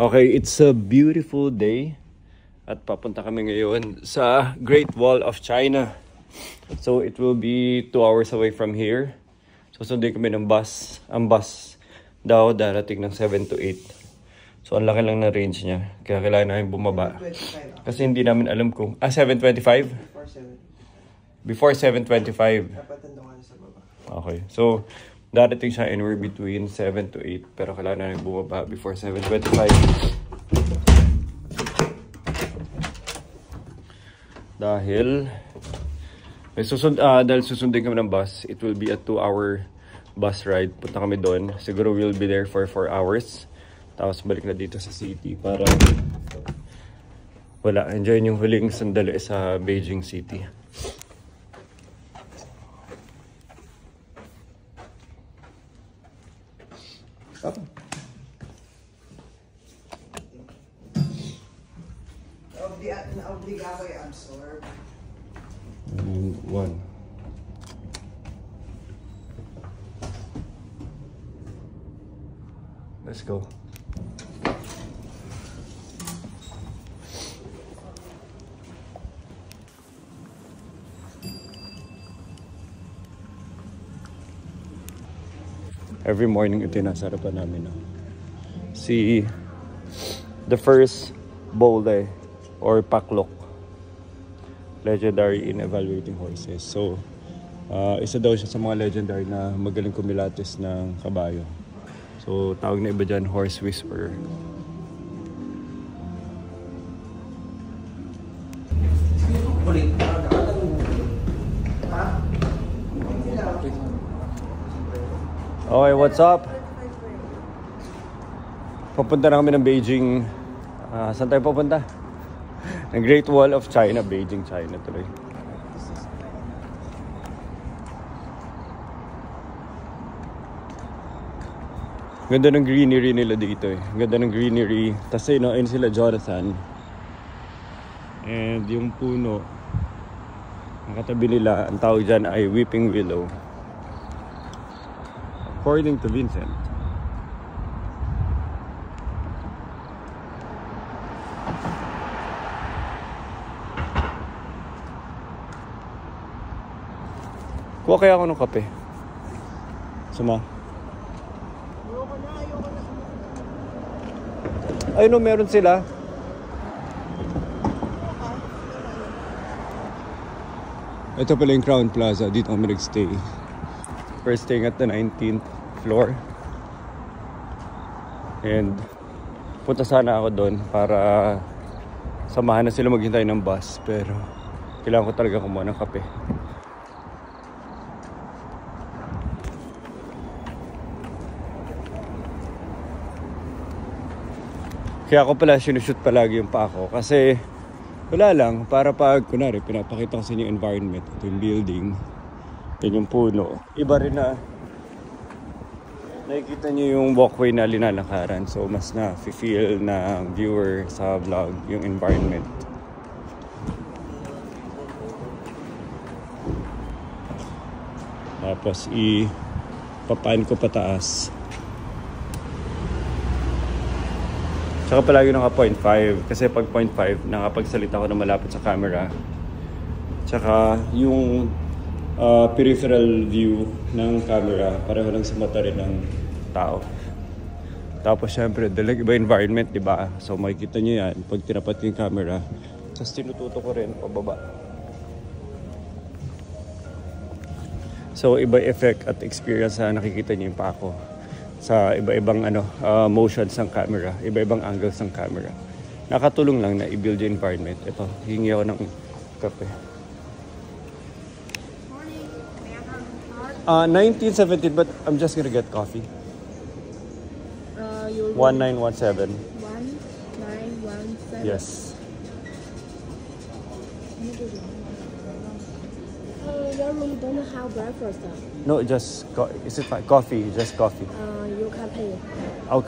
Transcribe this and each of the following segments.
Okay, it's a beautiful day at papunta kami ngayon sa Great Wall of China. So it will be 2 hours away from here. So sundin kami ng bus. Ang bus daw darating ng 7 to 8. So ang laki lang na range niya. Kaya kailangan namin bumaba. Kasi hindi namin alam kung... 7:25? Before 7:25. Okay, so darating siya anywhere between 7 to 8. Pero kailangan namin bumaba before 7:25. Dahil susundin kami ng bus, it will be a 2-hour bus ride. Punta kami doon. Siguro we'll be there for 4 hours. Tapos balik na dito sa city para enjoy yung huling sandali sa Beijing City. Obligado i-absorb. One. Let's go. Every morning ito yung nasa harapan namin. See the first bowl or paklok, legendary in evaluating horses. So isa daw siya sa mga legendary na magaling kumilatis ng kabayo. So tawag na iba dyan, horse whisperer. Okay, what's up? Papunta na kami ng Beijing. Saan tayo papunta? Ng Great Wall of China, Beijing, China tuloy. Ganda ng greenery nila dito eh. Ganda ng greenery. Tapos ayun sila Jonathan. And yung puno, ang katabi nila, ang tawag dyan ay weeping willow. According to Vincent. Kuha kaya ako ng kape. Suma. Ay no, meron sila. Ito pala yung Crown Plaza. Dito kami nag-stay. We're staying at the 19th floor. And punta sana ako doon para samahan na sila maghintay ng bus. Pero kailangan ko talaga kumuha ng kape. Kaya ako pala sinushoot palagi yung pa ako. Kasi wala lang, para pag kunwari pinapakita ko sa inyo yung environment. Ito yung building. Yan yung puno. Iba rin na nakikita nyo yung walkway na linalakaran. So mas na-feel ng viewer sa vlog yung environment. Tapos ipapan ko pataas. Tsaka palagi naka 0.5 kasi pag 0.5 nakapagsalita ko na malapit sa camera. Tsaka yung peripheral view ng camera pareho lang sa mata rin ng tao. Tapos syempre dalag iba environment, diba? So makikita nyo yan pag tinapat yung camera. Tapos tinututo ko rin pababa. So iba effect at experience na nakikita nyo yung pa ako sa iba-ibang motions ng camera, iba-ibang angles ng camera. Nakatulong lang na i-build yung environment. Ito, hingi ako ng kape. Morning. 1917, but I'm just gonna get coffee. 1917. 1917? Yes. Your room don't have breakfast? No, just is it fine? Coffee, just coffee. You can pay.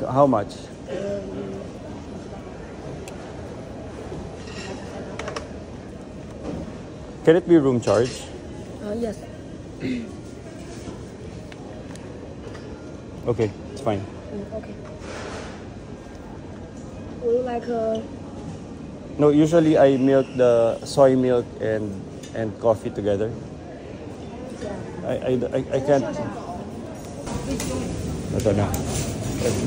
How much? Can it be room charge? Yes. Okay, it's fine. Okay. Would you like No, usually I milk the soy milk and coffee together. I can't. Ito na.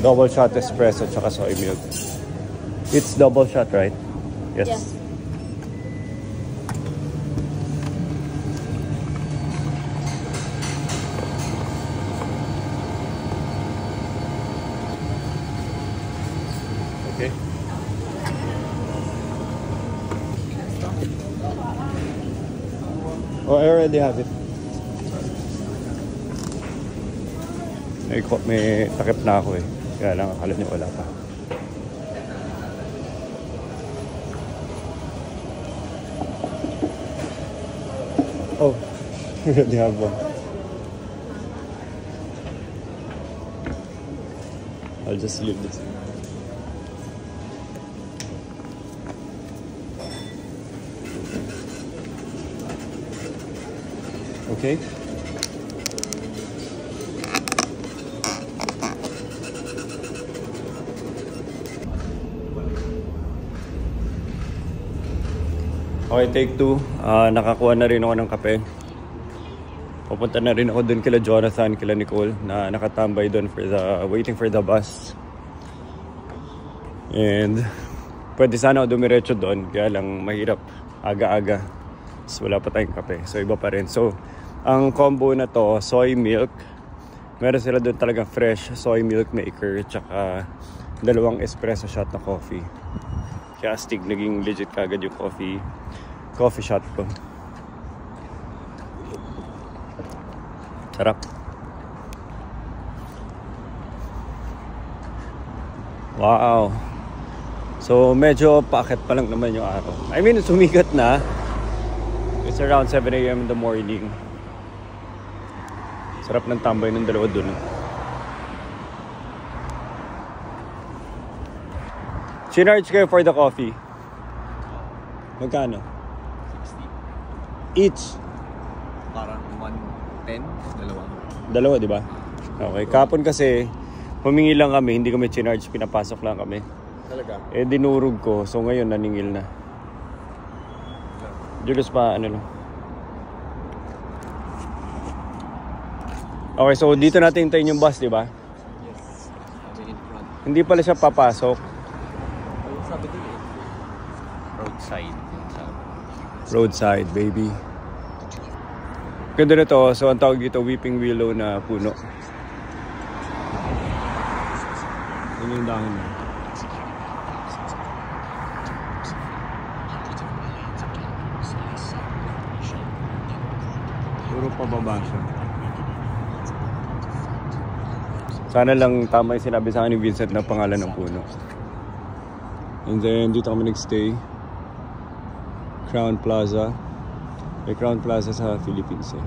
Double shot espresso tsaka soy milk. It's double shot, right? Yes. Yes. Okay. Oh, I already have it. May takip na ako eh. Kaya lang akala niyo wala pa. Oh, I already have one. I'll just leave this. Okay. Okay, take 2. Nakakuha na rin ako ng kape. Pupunta na rin ako dun kila Jonathan, kila Nicole na nakatambay dun for waiting for the bus. And pwede sana ako dumiretso dun, kaya lang mahirap aga-aga. So, wala pa tayong kape. So iba pa rin. So ang combo na to, soy milk. Meron sila dun talaga fresh soy milk maker tsaka 2 espresso shot na coffee. Kaya astig, naging legit kagad yung coffee shot ko. Sarap. Wow. So medyo paakit pa lang naman yung araw. I mean, sumikat na. It's around 7 a.m. in the morning. Sarap ng tambay ng dalawa dun. Chinarge kayo for the coffee. Magkano? 60. Each. Parang 110, Dalawa, di ba? Okay. Kapon kasi, humingi lang kami, hindi kami chinarge, pinapasok lang kami. Talaga? Eh, dinurog ko. So, ngayon, naningil na. Julius pa, ano lang. Okay, so dito natin hintayin yung bus, di ba? Yes. Sabi in front. Hindi pala siya papasok. Ano sabi dito eh? Roadside. Roadside, baby. Ganda na to. So, ang tawag dito, weeping willow na puno. Yun yung dahon niya. Puro pababa siya. Sana lang tama yung sinabi sa akin ni Vincent na pangalan ng puno. And then, dito kami nagstay. Crown Plaza. May Crown Plaza sa Philippines eh.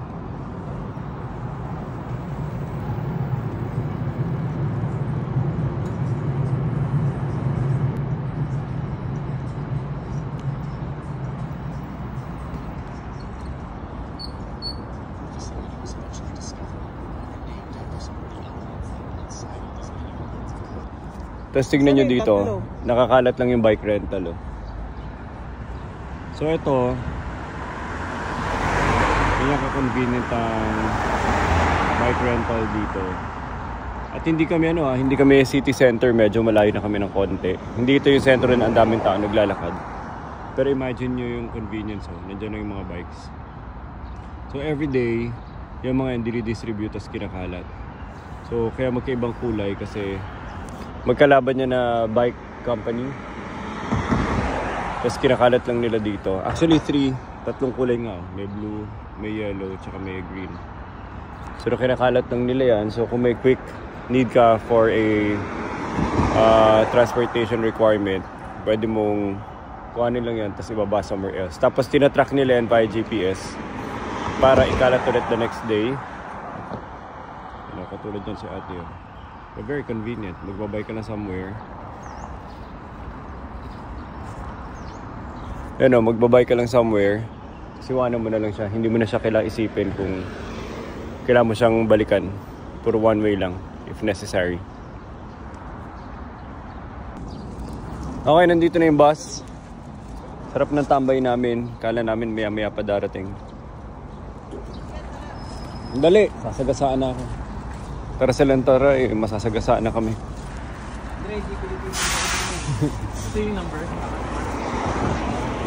Tapos tignan nyo dito, nakakalat lang yung bike rental. Oh. So ito, pinaka-convenient ang bike rental dito. At hindi kami city center, medyo malayo na kami ng konti. Hindi ito yung sentro na ang daming tao naglalakad. Pero imagine nyo yung convenience, nandiyan na yung mga bikes. So everyday, yung mga hindi distribute as kinakalat. So kaya magkaibang kulay kasi magkalaban niya na bike company. Tapos kinakalat lang nila dito. Actually, 3 kulay nga. May blue, may yellow, tsaka may green. So kinakalat lang nila yan. So kung may quick need ka for a transportation requirement, pwede mong kuhanin lang yan, tapos ibaba somewhere else. Tapos tinatrack nila yan via GPS para ikalat ulit the next day. Katulad yan si ate yun. But very convenient. Magbabay ka na somewhere. Ano, magbabay ka lang somewhere. Siwanan mo na lang siya. Hindi mo na siya kailangan isipin kung kailangan mo siyang balikan. Puro one way lang if necessary. Okay, nandito na yung bus. Sarap ng tambay namin. Kala namin maya-maya pa darating. Dali, sasagasaan na ako. Tara sa Lantara, masasagasaan na kami. Ito yung number.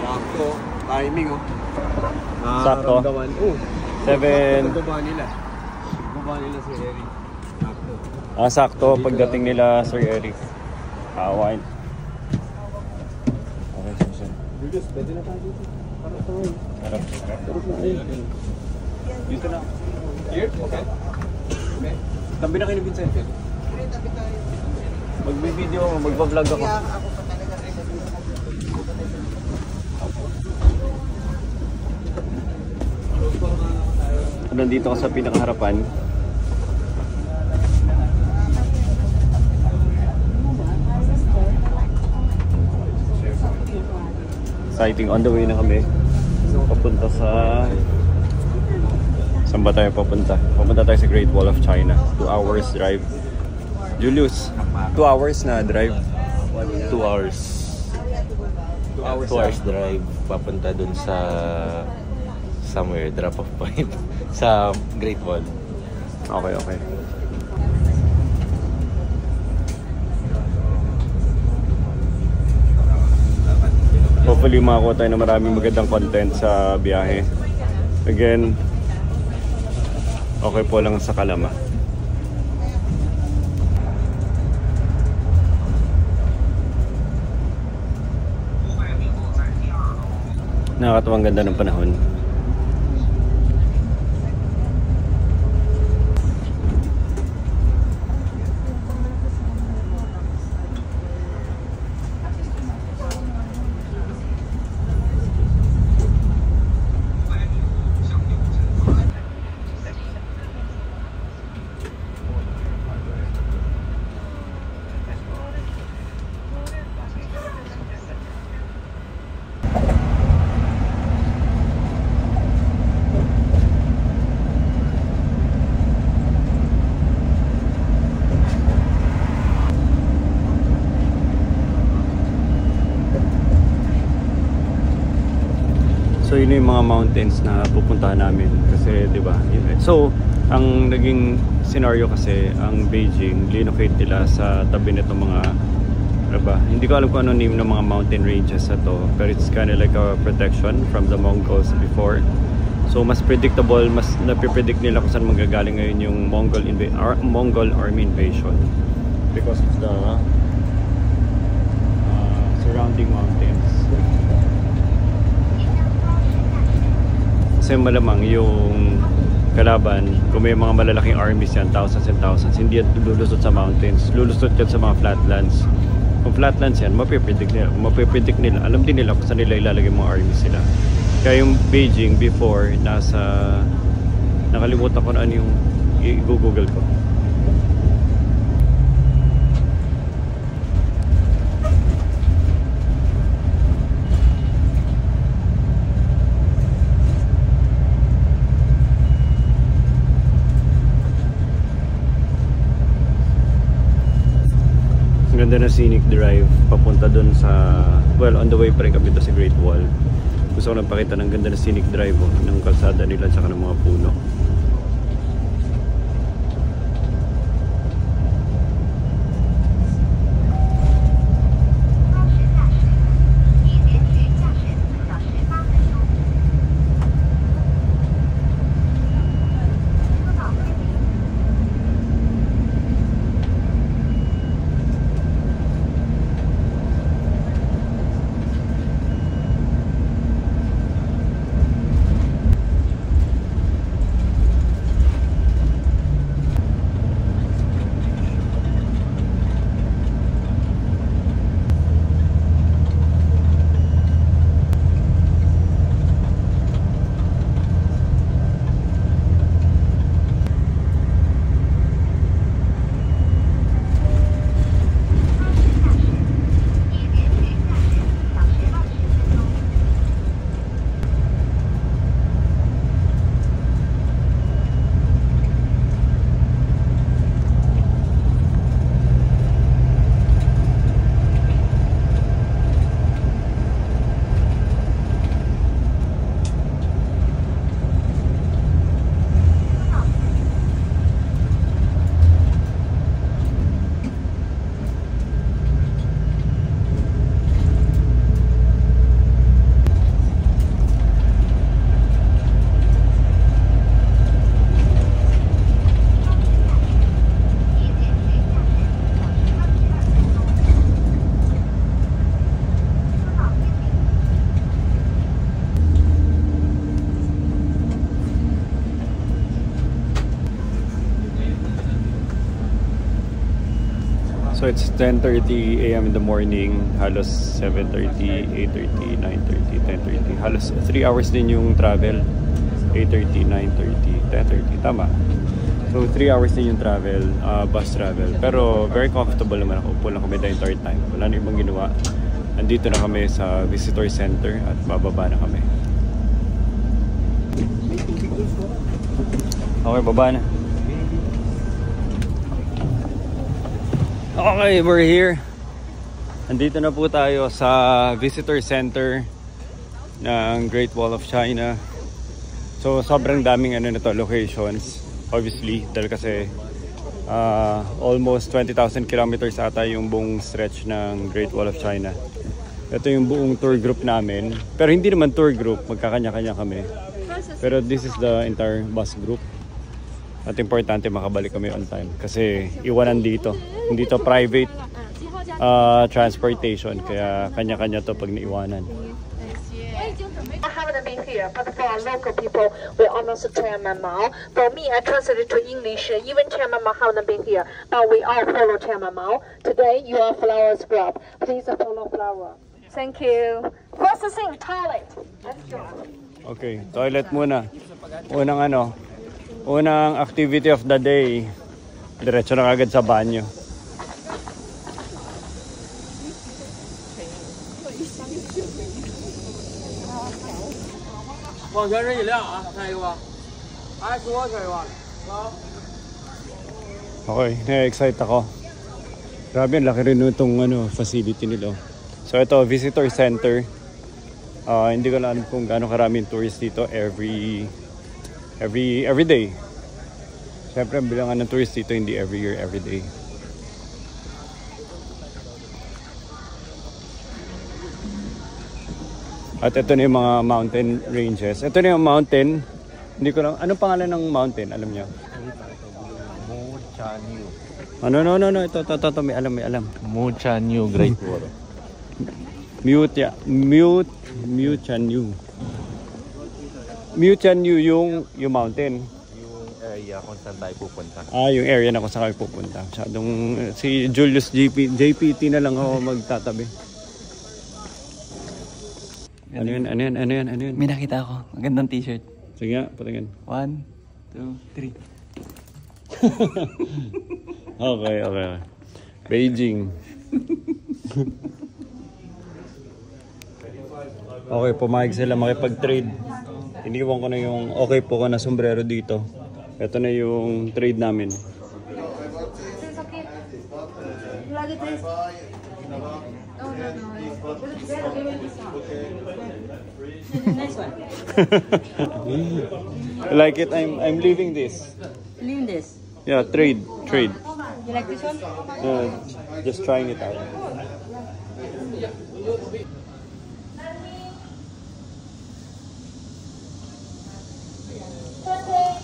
Sakto. Timing oh. Sakto. Nararamdaman. Oh. 7. Baba nila. Baba nila si Eric. Sakto. Sakto pagdating nila Sir Eric. Kawain. Okay, susunod. Julius, pwede na tayo dito. Para sa way. Sarap. Dito na. Here? Okay. Okay. Tabi na kayo ni Vincent. Magbi-video ako, magpa-vlog ako. Kaya ako pa talaga rin. Nandito ako sa pinakaharapan. Exciting, on the way na kami. Papunta sa... Saan ba tayo papunta? Papunta tayo sa Great Wall of China. 2 hours drive. Julius, 2 hours na drive. 2 hours. 2 hours. 2 hours drive. Papunta dun sa... somewhere, drop off point. Sa Great Wall. Okay, okay. Hopefully makakuha tayo ng maraming magandang content sa biyahe. Again, okay po lang sa Kalama. Nakakatuwang ganda ng panahon. So yun yung mga mountains na pupuntahan namin kasi 'di ba? So ang naging scenario kasi ang Beijing linocate nila sa tabi nitong mga ba? Hindi ko alam kung ano name ng mga mountain ranges na to, pero it's kind of like a protection from the Mongols before. So mas predictable, mas napipredict nila kung saan manggagaling ngayon yung Mongol army invasion because of the surrounding mountains. Kasi malamang yung kalaban, kung may mga malalaking armies yan, thousands and thousands, hindi yan lulusot sa mountains, lulusot yan sa mga flatlands. Kung flatlands yan, mapipredict nila, alam din nila kung saan nila ilalagay mga armies sila. Kaya yung Beijing before, nakalimutan ko na ano yung i-google ko. Ganda na scenic drive papunta dun sa, well, on the way pa rin kami to sa Great Wall. Gusto ko lang pakita ng ganda na scenic drive ng kalsada nila at saka ng mga puno. So it's 10:30 a.m. in the morning, halos 7:30, 8:30, 9:30, 10:30. Halos 3 hours din yung travel. 8:30, 9:30, 10:30, tama. So 3 hours din yung travel, bus travel. Pero very comfortable naman ako. Upo lang kami the entire time. Wala na ibang ginawa. Andito na kami sa visitor center at bababa na kami. Okay, baba na. Okay, we're here. Andito na po tayo sa visitor center ng Great Wall of China. So sobrang daming ano na to, locations. Obviously, dahil kasi almost 20,000 kilometers ata yung buong stretch ng Great Wall of China. Ito yung buong tour group namin. Pero hindi naman tour group, magkakanya-kanya kami. Pero this is the entire bus group. At importante makabalik kami on time kasi iwanan dito. Hindi to private transportation, kaya kanya-kanya to pag naiwanan. I haven't been here, but for our local people, we almost Chairman Mao. For me, I translated to English. Even Chairman Mao haven't been here, but we all follow Chairman Mao. Today, you are flowers group. Please follow flower. Thank you. First thing, toilet. Let's go. Okay, toilet muna. Unang activity of the day. Diretso na agad sa banyo. Okay, na-excite ako. Grabe, ang laki rin itong facility nila. So ito, visitor center. Hindi ko alam kung gaano karaming tourists dito every day. Siyempre, ang bilangan ng tourists dito hindi every year, every day. At ito na yung mga mountain ranges. Ito na yung mountain. Hindi ko lang, anong pangalan ng mountain? Alam niyo? Muchanyu. No. Ito, may alam. Muchanyu Great Wall. Muchanyu yung mountain. Yung area kung saan tayo pupunta. Yung area na kung saan kayo pupunta. Si Julius JPT na lang ako magtatabi. Ano yun? May nakita ako. Magandang t-shirt. Sige nga, patingin. 1, 2, 3. Okay. Beijing. Okay, pumayag sila makipag-trade. Iniwan ko na yung okay po ko na sombrero dito. Ito na yung trade namin. Nice one. Like it, I'm leaving this. Leave this. Yeah, trade. You like this one? Just trying it out.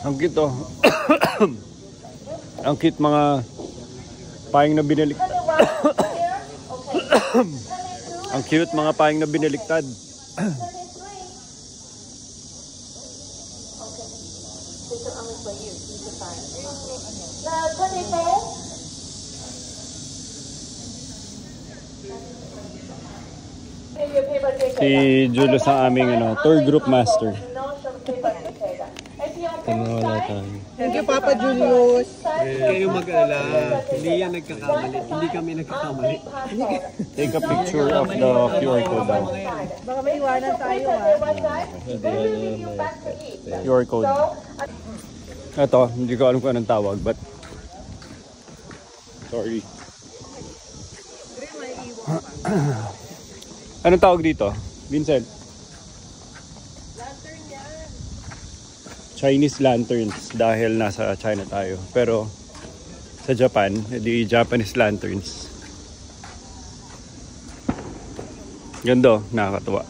Ang cute oh. Ang cute mga paing na binaliktad. Ang cute mga paing na binaliktad. Si Julius ang aming tour group master. Thank you, Papa Julius. Kayo mag-alala. Hindi yan nagkakamali. Hindi kami nagkakamali. Take a picture of the QR code daw. Baka may iwanan tayo QR code. Ito, hindi ko alam kung anong tawag, but sorry. Anong tawag dito, Vincent? Lantern yan. Chinese lanterns dahil nasa China tayo. Pero sa Japan, di Japanese lanterns. Ganda, nakakatuwa.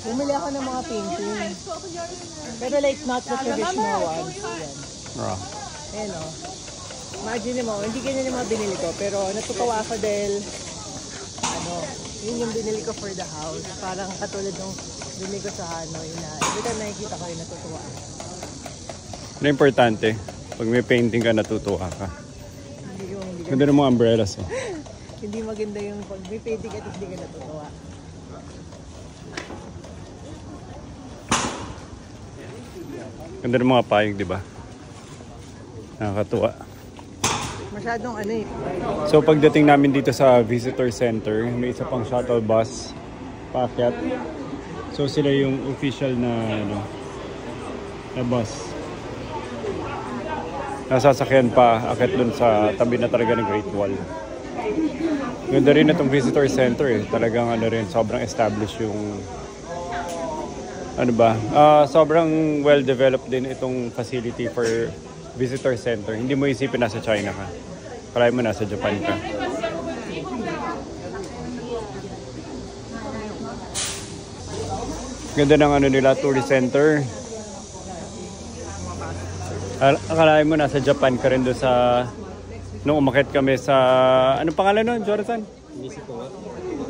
Bumili ako ng mga painting. Pero like not the traditional ones. Yan. Ah. Ayan o. Imagine mo, hindi ganyan yung mga binili ko, pero natutuwa ako dahil, yun yung binili ko for the house. Parang katulad nung binili ko sa Hanoi na every time nakikita ko yung natutuwa. Ano importante? Pag may painting ka, natutuwa ka. Hindi Ganda ng mga umbrellas, oh. hindi maganda yung pag may painting ka, hindi ka natutuwa. Ganda ng mga payong, di ba? Nakakatuwa. Masyadong So pagdating namin dito sa visitor center, may isa pang shuttle bus paakyat. So sila yung official na na bus. Nasasakyan pa akit dun sa tabi na talaga ng Great Wall. Ganda rin na itong visitor center eh. Talagang rin, sobrang established yung sobrang well-developed din itong facility for visitor center. Hindi mo isipin nasa China ka. Kaya mo nasa Japan ka. Ganda ng nila, tourist center. Akalain mo nasa Japan ka rin doon sa nung umakyat kami sa anong pangalan nun, Jonathan?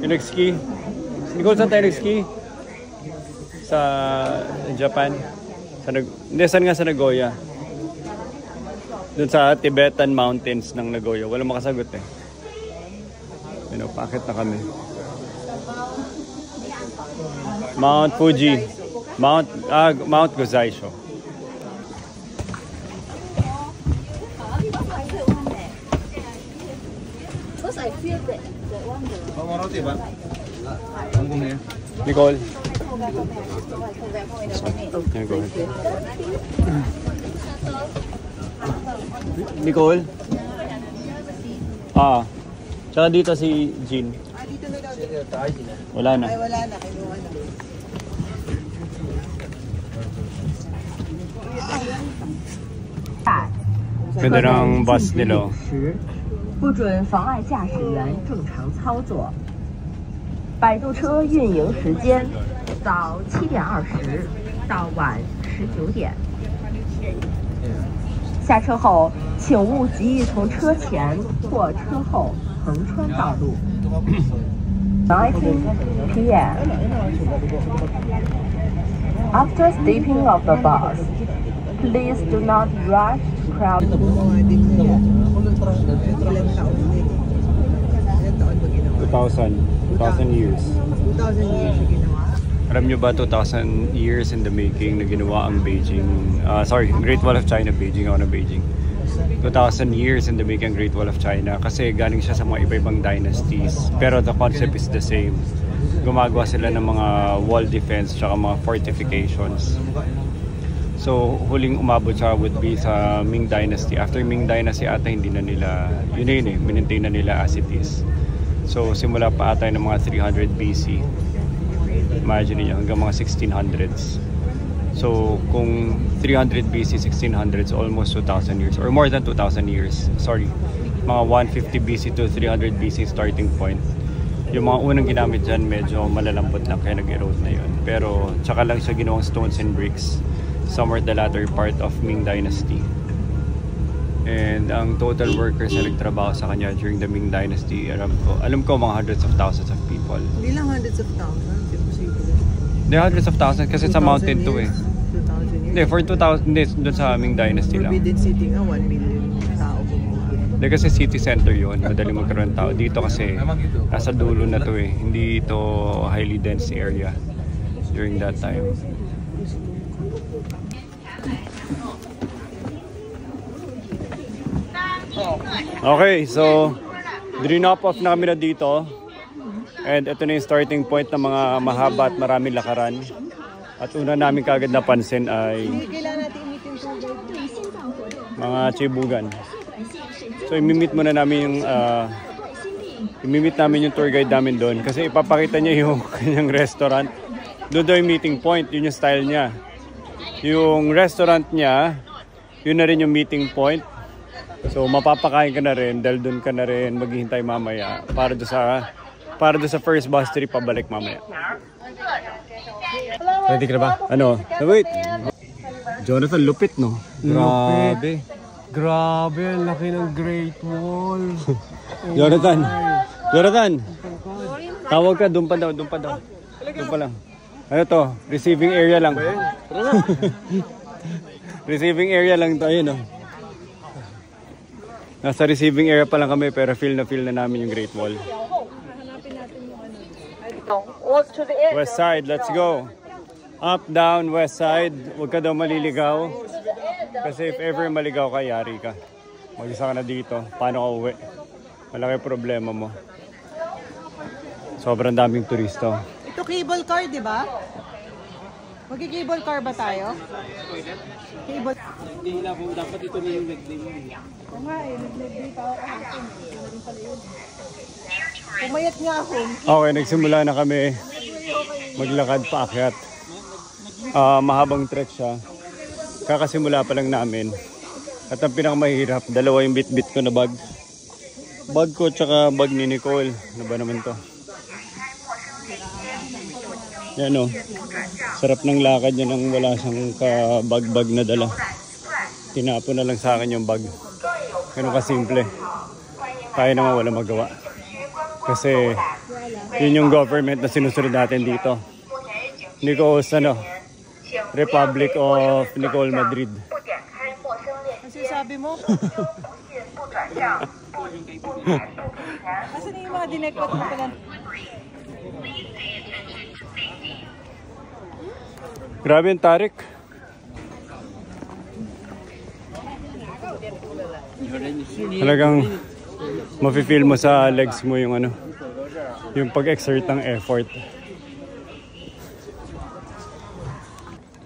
Yung nag-ski. Nicole, saan tayo nag-ski? Sa Japan? Hindi, saan nga sa Nagoya? Doon sa Tibetan Mountains ng Nagoya. Walang makasagot eh. Pakit na kami. Mount Fuji. Mount Gozaisho. Nicole. Yeah, go ahead. Nicole? Tsaka dito si Jean. Dito na daw. Wala na. Ay, wala na. Kinuha na. Ganda ng bus nila. 不准妨碍驾驶员正常操作。摆渡车运营时间早7点20到晚19点。下车后，请勿急于从车前或车后横穿道路。19 p.m. After stepping off the bus, please do not rush crowd. 2,000 years. 2,000 years yung ginawa. Alam nyo ba 2,000 years in the making na ginawa ang Beijing, Great Wall of China, Beijing, 2,000 years in the making ang Great Wall of China kasi galing siya sa mga iba-ibang dynasties. Pero the concept is the same. Gumagawa sila ng mga wall defense tsaka mga fortifications. So, huling umabot siya would be sa Ming Dynasty. After Ming Dynasty ata hindi na nila, minentain na nila as it is. So, simula pa ata ng mga 300 BC. Imagine niyo hanggang mga 1600s. So, kung 300 BC, 1600s, almost 2,000 years. Or more than 2,000 years. Sorry. Mga 150 BC to 300 BC starting point. Yung mga unang ginamit dyan, medyo malalambot lang kaya nag-erode na yun. Pero, tsaka lang siya ginawang stones and bricks. Somewhere the latter part of Ming Dynasty. And ang total workers na nagtrabaho sa kanya during the Ming Dynasty, alam ko mga hundreds of thousands of people. Hindi lang hundreds of thousands, imposible. Hindi, hundreds of thousands kasi sa mountain to eh. 2,000 years. Hindi, for 2,000, hindi, doon sa Ming Dynasty lang. Forbidden City nga, 1 million tao. Hindi kasi city center yun, madali magkaroon ng tao. Dito kasi, nasa dulo na to eh. Hindi ito highly dense area during that time. Okay, so drop off na kami na dito. And ito na yung starting point ng mga mahaba at maraming lakaran. At una namin kagad napansin ay mga chibugan. So imimit muna namin yung tour guide namin doon kasi ipapakita niya yung kanyang restaurant. Doon daw yung meeting point, yun yung style niya. Yung restaurant niya, yun na rin yung meeting point. So mapapakain ka na rin dahil doon ka na rin maghihintay mamaya para do sa first bus trip pabalik mamaya. Ready ka na ba? Ano? Wait. Jonathan, lupit no? Grabe. Grabe, ang laki ng Great Wall. Jonathan! Jonathan! Tawag ka, doon pa daw, doon pa daw. Doon pa lang. Ano to? Receiving area lang. Receiving area lang to, ayun oh. Nasa receiving area pa lang kami pero feel na namin yung Great Wall. West side, let's go. Up, down, west side. Huwag ka daw maliligaw. Kasi if ever maligaw ka, yari ka. Mag-isa ka na dito. Paano ka uwi? Malaki problema mo. Sobrang daming turisto. Ito cable car, di ba? Magki-cable car ba tayo? Cable. Hindi po, dapat ito na yung leg day. Oo nga eh, nag-leg day pa ako kahapon. Ito na rin pala yun. Pumayat nga ako. Okay, nagsimula na kami maglakad paakyat. Mahabang trek siya. Kakasimula pa lang namin. At ang pinakamahirap, dalawa yung bit-bit ko na bag. Bag ko tsaka bag ni Nicole. Ano ba naman to? Yan o. Sarap ng lakad niya nang wala siyang kabag-bag na dala. Tinapon na lang sa akin yung bag. Ganun kasimple. Kaya naman wala magawa. Kasi yun yung government na sinusunod natin dito. Nico's Republic of Nicole Madrid. Kasi sabi mo? Kasi na yung mga dinekot mo pala. Grabe yung tarik. Talagang mafe-feel mo sa legs mo yung yung pag-exert ng effort.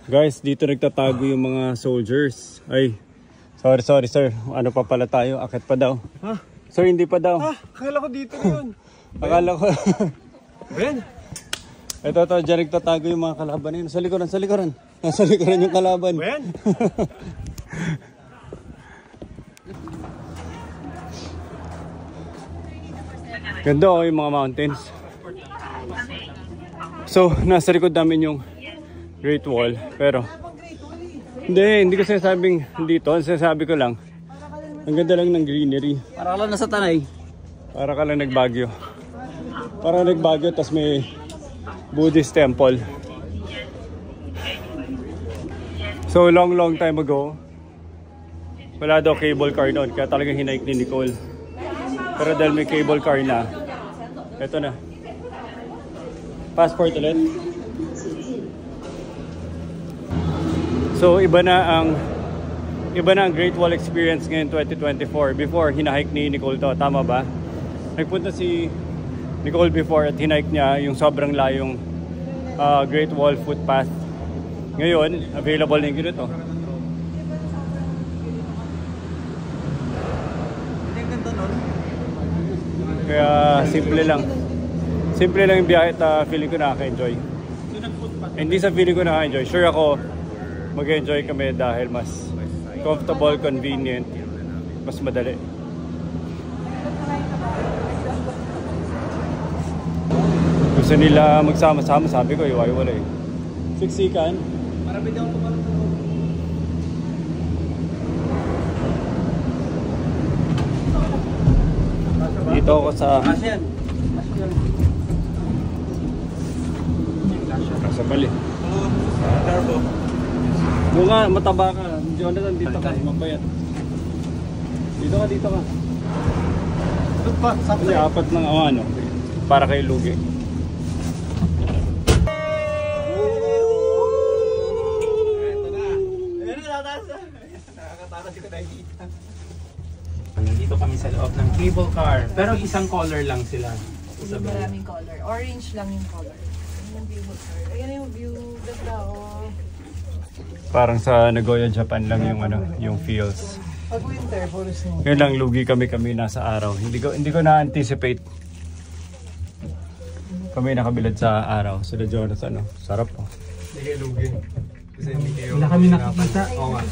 Guys, dito nagtatago yung mga soldiers. Ay, sorry sir. Ano pa pala tayo? Akit pa daw. Ha? Sir, hindi pa daw. Akala ko dito yun. Akala ko. Ben? Ito, dyan nagtatago yung mga kalaban na yun. Sa likuran. Nasa likuran yung kalaban. Ben? Ganda yung mga mountains. So, nasa likod namin yung Great Wall. Pero, hindi ko sinasabing dito. Ang sinasabi ko lang, ang ganda lang ng greenery. Para ka lang nasa Tanay. Para ka lang nagbagyo. Para nagbagyo, tas may Buddhist temple. So, long time ago, wala daw cable car doon. Kaya talagang hinike ni Nicole. Pero dahil may cable car na, eto na. Passport ulit. So iba na ang Great Wall experience ngayon 2024. Before, hinahike ni Nicole to. Tama ba? Nagpunta si Nicole before at hinahike niya yung sobrang layong Great Wall footpath. Ngayon, available na yung ganito. Kaya simple lang. Simple lang yung biyahe at feeling ko nakaka-enjoy. Hindi sa feeling ko nakaka-enjoy. Sure ako mag-enjoy kami dahil mas comfortable, convenient, mas madali. Gusto nila magsama-sama, sabi ko, iwa-iwala eh. Siksikan. Dito ako sa bali. Bunga, mataba ka. Jonathan, dito ka. Mapayat. Dito ka. Kasi apat ng para kay Lugi. Nandito kami sa loob ng cable car. Pero isang color lang sila. Maraming color. Orange lang yung color. Ayan yung view. Ganda Parang sa Nagoya, Japan lang yung yung feels. Pag winter, puro snow. Ngayon lang lugi kami nasa araw. Hindi ko na-anticipate. Kami nakabilad sa araw. Sila Jonathan, sarap po. Hindi kayo lugi. Kasi hindi kayo... Wala kami nakikita. Oo nga.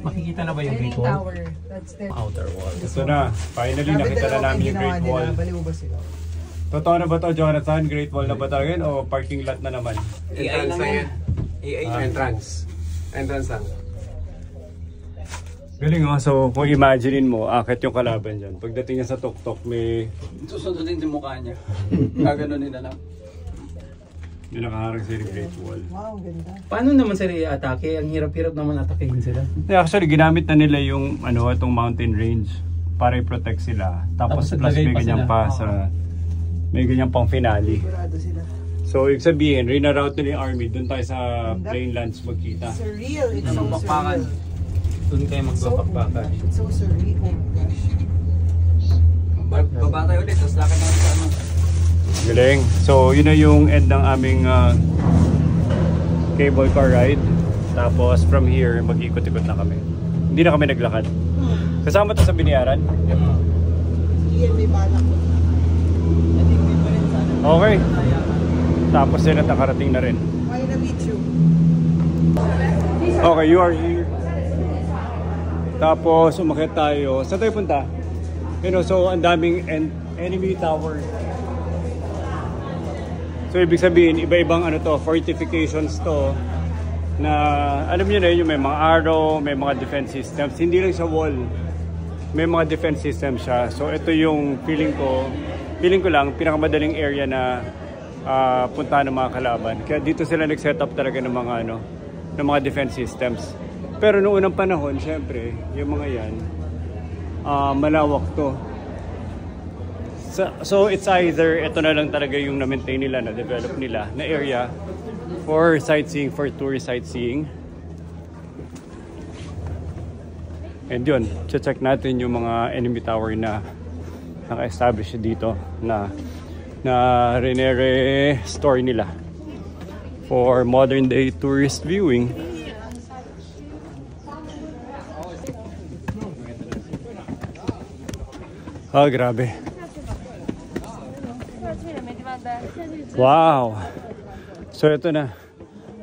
Makikita na ba yung Great Wall? Tower. That's the Outer wall. Ito na. Finally, nakita na namin yung Great Wall. Baliw ba sila? Totoo na ba to, Jonathan? Great Wall na ba talaga yun? O parking lot na naman? Entrance na yan. Entrance. Entrance lang. Galing oh. So kung imaginein mo, akit yung kalaban dyan. Pagdating niya sa tuktok, may... Susundin yung mukha niya. Gaganunin na lang. May nakaharang sila yung Great Wall. Wow, ganda. Paano naman sila i-atake? Ang hirap-hirap naman atakehin sila. Yeah, actually, ginamit na nila yung itong mountain range para i-protect sila. Tapos plus may ganyan pa sa... May ganyan pang finale. Sigurado sila. So, ibig sabihin, rina-route nila yung army. Doon tayo sa plainlands magkita. Surreal. It's so Bakbakan. surreal. Doon kayo magbabakbakan. It's so surreal. Oh gosh. Baba tayo ulit, tapos lakad naman sa ano. Galing. So, yun na yung end ng aming cable car ride. Tapos, from here, mag-ikot-ikot na kami. Hindi na kami naglakad. Kasama to sa binayaran? Iyan, may balak ko. Okay. Tapos yun at nakarating na rin. Why na meet you? Okay, you are here. Tapos umakyat tayo. Saan tayo punta? So ang daming enemy tower. So ibig sabihin, iba-ibang fortifications to. Na alam niyo na yun, yung may mga arrow, may mga defense systems. Hindi lang sa wall. May mga defense systems siya. So ito yung feeling ko lang, pinakamadaling area na puntahan ng mga kalaban. Kaya dito sila nag-set up talaga ng mga defense systems. Pero noong unang panahon, syempre, yung mga yan, malawak to. So it's either, ito na lang talaga yung na-maintain nila, na-develop nila, na area for sightseeing, for tourist sightseeing. And yun, check natin yung mga enemy tower na naka-establish dito na rene-restore nila for modern day tourist viewing. Grabe. Wow. So ito na.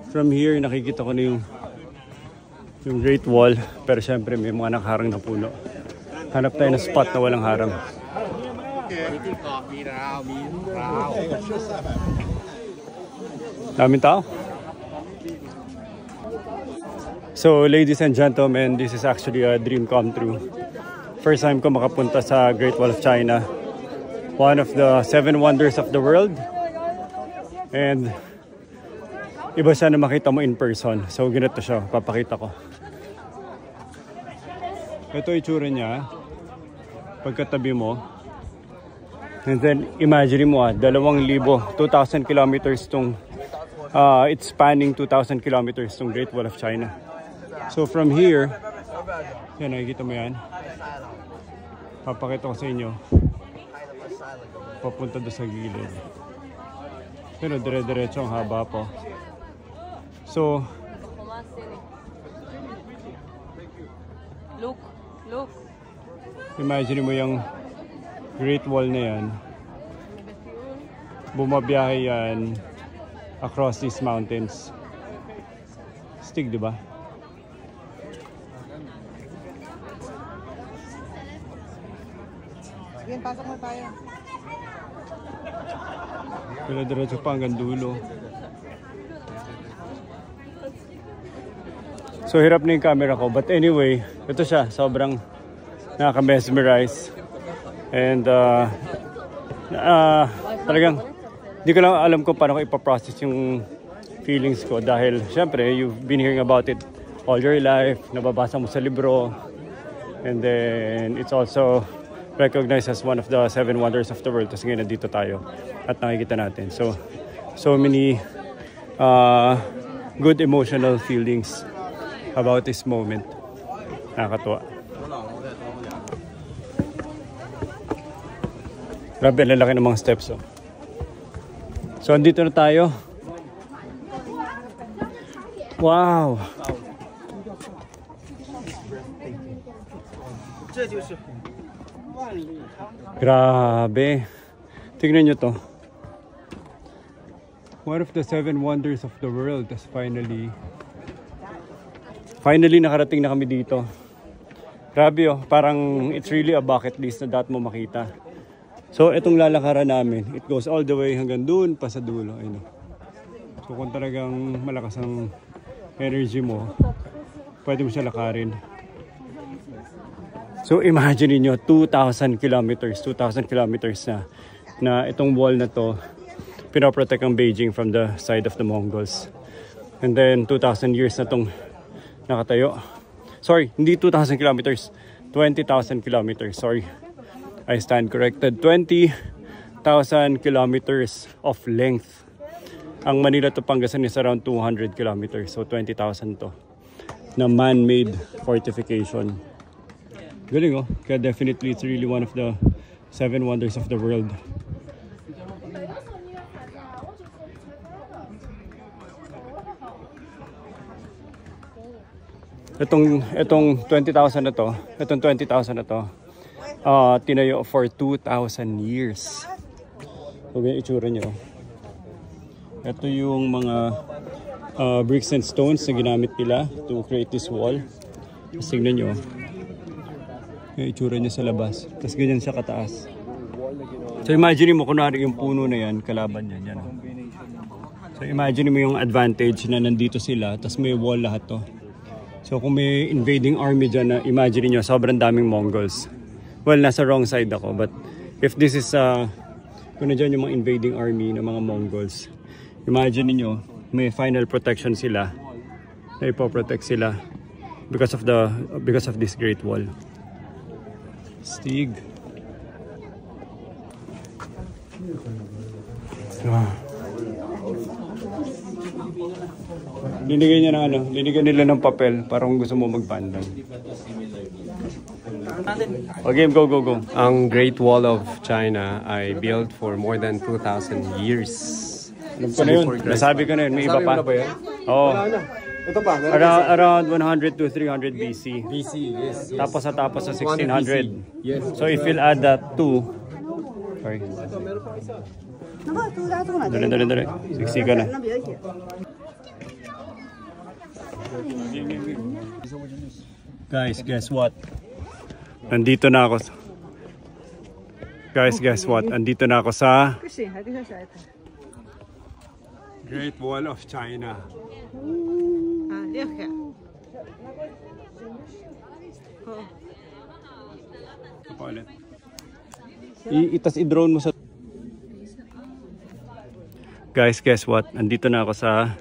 From here nakikita ko na yung Great Wall, pero syempre may mga nakaharang na puno. Hanap tayo ng spot na walang harang. Daming tao. So ladies and gentlemen, this is actually a dream come true. First time ko makapunta sa Great Wall of China. One of the 7 wonders of the world. And iba siya na makita mo in person. So ganito siya, papakita ko. Ito itsura niya pagkatabi mo. And then imagine mo 2,000 kilometers tong it's spanning 2,000 kilometers tong Great Wall of China. So from here, yan, nakikita mo yan. Papakita ko sa inyo. Papunta doon sa gilid. Pero dire-diretso ang haba po. So, Look. imagine mo yung Great Wall na yan. Bumabiyahe yan across these mountains. Stig, di ba? Sige, pasok na tayo. Pero diretso pa hanggang dulo. So hirap na yung camera ko. But anyway, ito siya. Sobrang nakaka-mesmerize. And talagang hindi ko lang alam kung paano ko ipaprocess yung feelings ko. Dahil syempre, you've been hearing about it all your life. Nababasa mo sa libro. And then it's also recognized as one of the 7 wonders of the world. Tapos ngayon nandito tayo at nakikita natin. So many good emotional feelings about this moment. Nakakatuwa. Grabe, lalaki ng mga steps. Oh. So andito na tayo. Wow! Grabe. Tingnan nyo to. One of the 7 wonders of the world. Tapos finally nakarating na kami dito. Grabe oh. Parang it's really a bucket list na dapat mo makita. So itong lalakaran namin, it goes all the way hanggang doon pa sa dulo. Ayun. So kung talagang malakas ang energy mo, pwede mo siya lakarin. So imagine niyo 2,000 kilometers na itong wall na to pinoprotect ang Beijing from the side of the Mongols. And then 2,000 years na tong nakatayo. Sorry, hindi 2,000 kilometers, 20,000 kilometers. Sorry, I stand corrected. 20,000 kilometers of length. Ang Manila to Pangasan is around 200 kilometers. So 20,000 to na man-made fortification. Galing oh. Kaya definitely it's really one of the 7 wonders of the world. Itong 20,000 na to, tinayo for 2,000 years. So ganyan itsura niyo. Ito yung mga bricks and stones na ginamit nila to create this wall. Tignan nyo. Yung itsura niya sa labas. Tapos ganyan siya kataas. So imagine mo kunwari yung puno na yan, kalaban yan. Yan. So imagine mo yung advantage na nandito sila, tapos may wall lahat to. So kung may invading army dyan na imagine nyo, sobrang daming Mongols. Well, nasa wrong side ako. But if this is, kung na dyan yung mga invading army ng mga Mongols, imagine niyo may final protection sila. Na ipoprotect sila because of this great wall. Stig. Linigyan niya ng ano, linigyan nila ng papel para kung gusto mo magpandan. Okay, go. Ang Great Wall of China ay built for more than 2,000 years. Alam ko na yun. Nasabi ko na yun. May iba pa. Oo. Ito pa. Around 100 to 300 BC. yes. Tapos sa 1600. Yes. So if you'll add that to... Sorry. Dali. Siksi ka na. Guys, guess what? Andito na ako. Andito na ako sa Great Wall of China. I-drone mo sa... Guys, guess what? Andito na ako sa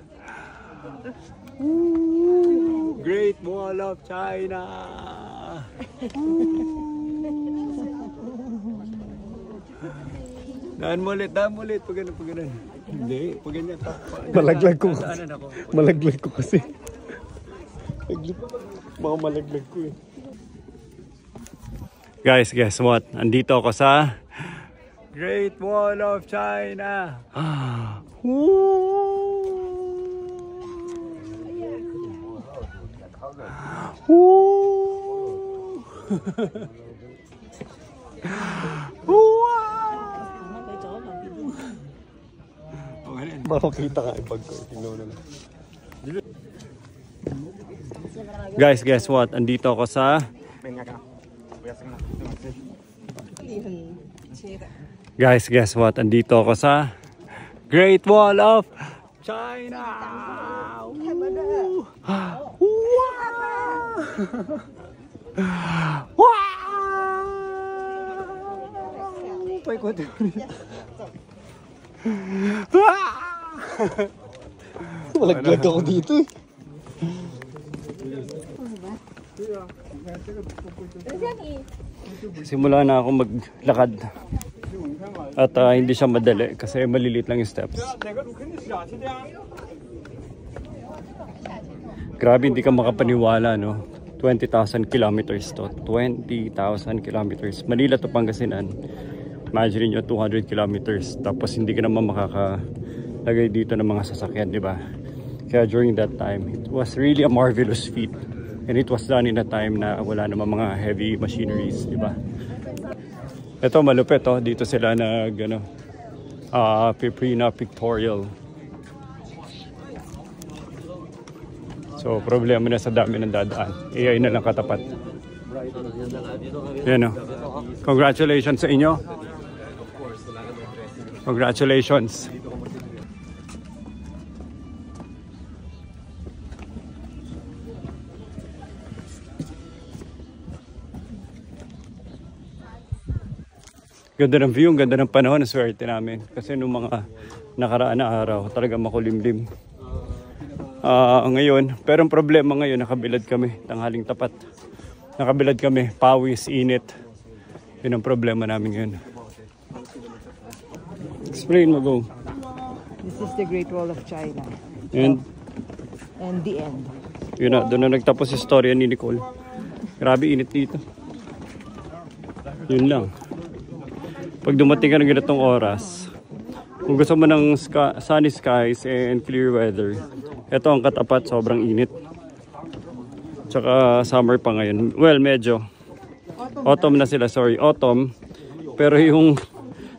Great Wall of China. Daan mo ulit. Pag ganun. Hindi, pag ganyan. Malaglag ko kasi. Baka malaglag ko eh. Guys, guess what? Andito ako sa Great Wall of China. Makakita ka yung bag ko. Guys, guess what? Andito ako sa Great Wall of China. Malaglag ako dito eh. Simula na ako maglakad. At hindi siya madali kasi maliliit lang yung steps. Grabe, hindi ka makapaniwala, no? 20,000 kilometers to. 20,000 kilometers. Manila to Pangasinan. Imagine nyo 200 kilometers. Tapos hindi ka naman makakalagay dito ng mga sasakyan, di ba? Kaya during that time, it was really a marvelous feat. And it was done in a time na wala naman mga heavy machineries, di ba? Ito malupit, oh. Dito sila Piprina Pictorial. So problema na sa dami ng dadaan. AI na lang katapat. Yan, oh. Congratulations sa inyo. Congratulations. Ganda ng view, ganda ng panahon, swerte namin. Kasi nung mga nakaraan na araw, talaga makulimlim. Ngayon, pero ang problema ngayon, nakabilad kami, tanghaling tapat. Nakabilad kami, pawis, init. Yun ang problema namin ngayon. Explain mo, go. This is the Great Wall of China. And the end. yun na, doon na nagtapos yung storya ni Nicole. Grabe init dito. Yun lang. Pag dumating ka ng ganitong oras, kung gusto mo ng sunny skies and clear weather, ito ang katapat, sobrang init. Tsaka summer pa ngayon. Well, medyo. Autumn na sila, sorry. Autumn. Pero yung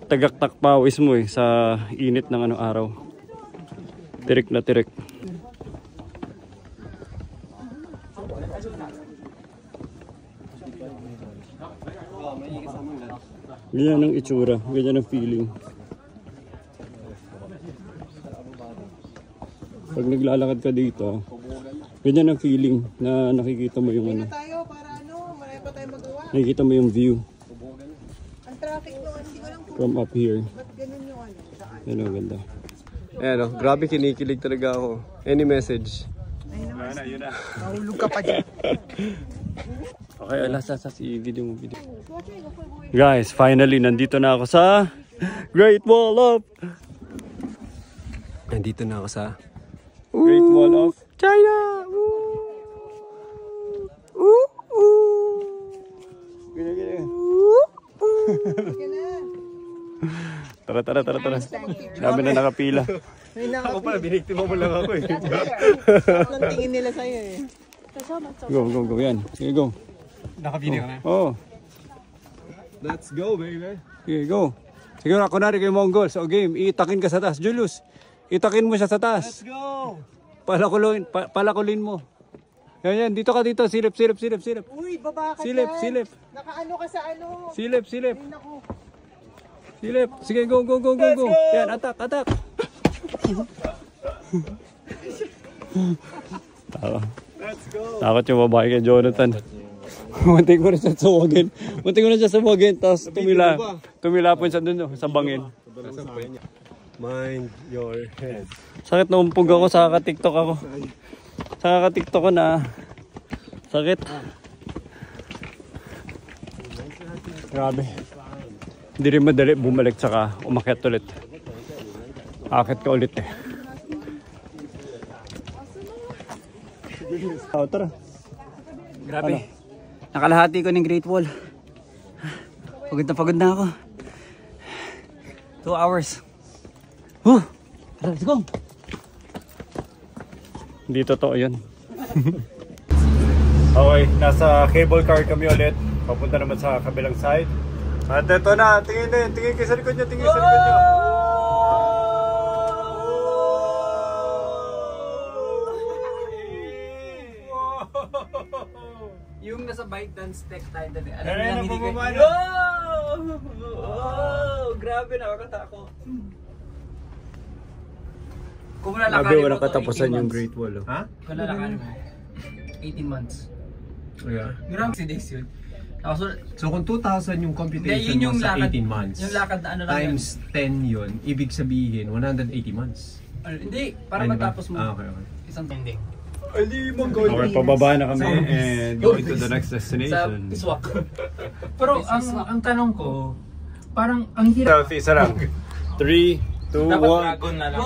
tagaktak pawis mo sa init ng araw. Tirik na tirik. Ganyan ang itsura, ganyan ang feeling. Pag naglalakad ka dito, ganyan ang feeling na nakikita mo yung Tayo para marami pa tayo magawa. nakikita mo yung view Ang traffic noon, hindi ko lang from up here. ba't ganun yung saan. Yan ang ganda. Ayan o, grabe kinikilig talaga ako. Any message? Wala na, yun na. Mahulog ka pa dyan. Okay, alas video mo video. Guys, finally nandito na ako sa Great Wall of Nandito na ako sa Great Wall of China! Tara. Dami na nakapila. Ako pala, biniktima mo lang ako eh. Ang tingin nila sa'yo eh. Go. Yan. Sige, go. Nakabili ka na? Oh. Let's go, baby! Sige, go. Sige, kunwari kayo Mongols. O game, itakin ka sa taas. Julius, itakin mo siya sa taas. Let's go! Palakulin mo. Yan. Dito ka dito. Silip. Uy, baba ka Silip. Nakaano ka sa ano? Silip. Ay, naku. Silip. Sige, go. Yan, attack. Let's go! Takot yung babae kay Jonathan. Muntik ko na siya sumugin. Tapos tumilapon siya dun sa bangin. Mind your head. Sakit na umpog ako, sa kaka-tiktok ako. Sa kaka-tiktok ko na. Sakit. Grabe. Hindi rin madali bumalik saka umakyat ulit. Akit ka ulit eh. Tara. Grabe. Nakalahati ko ng Great Wall. Pagod na ako. 2 hours. Let's go. Hindi totoo yun. Okay, nasa cable car kami ulit. Papunta naman sa kabilang side. At ito na, tingin kayo sa likod nyo, Yung nasa bike dance tech tayo dali. Ayan, nabubaba na. Grabe, nakakatakot. Kung Grabe, lalakarin walang katapusan yung Great Wall. Ha? Kung lalakarin mo, 18 months. Yeah. Grabe si days yun. So kung 2,000 yung computation mo sa 18 months, yung lakad na ano lang times 10 yun, ibig sabihin 180 months. Hindi, para Ay, matapos mo. Okay. Isang pending. Okay, pababa na kami and going to the next Sa destination. Iswak. Pero ang tanong ko, parang ang hirap. Selfie, isa lang. 3, 2, 1. Dragon na lang.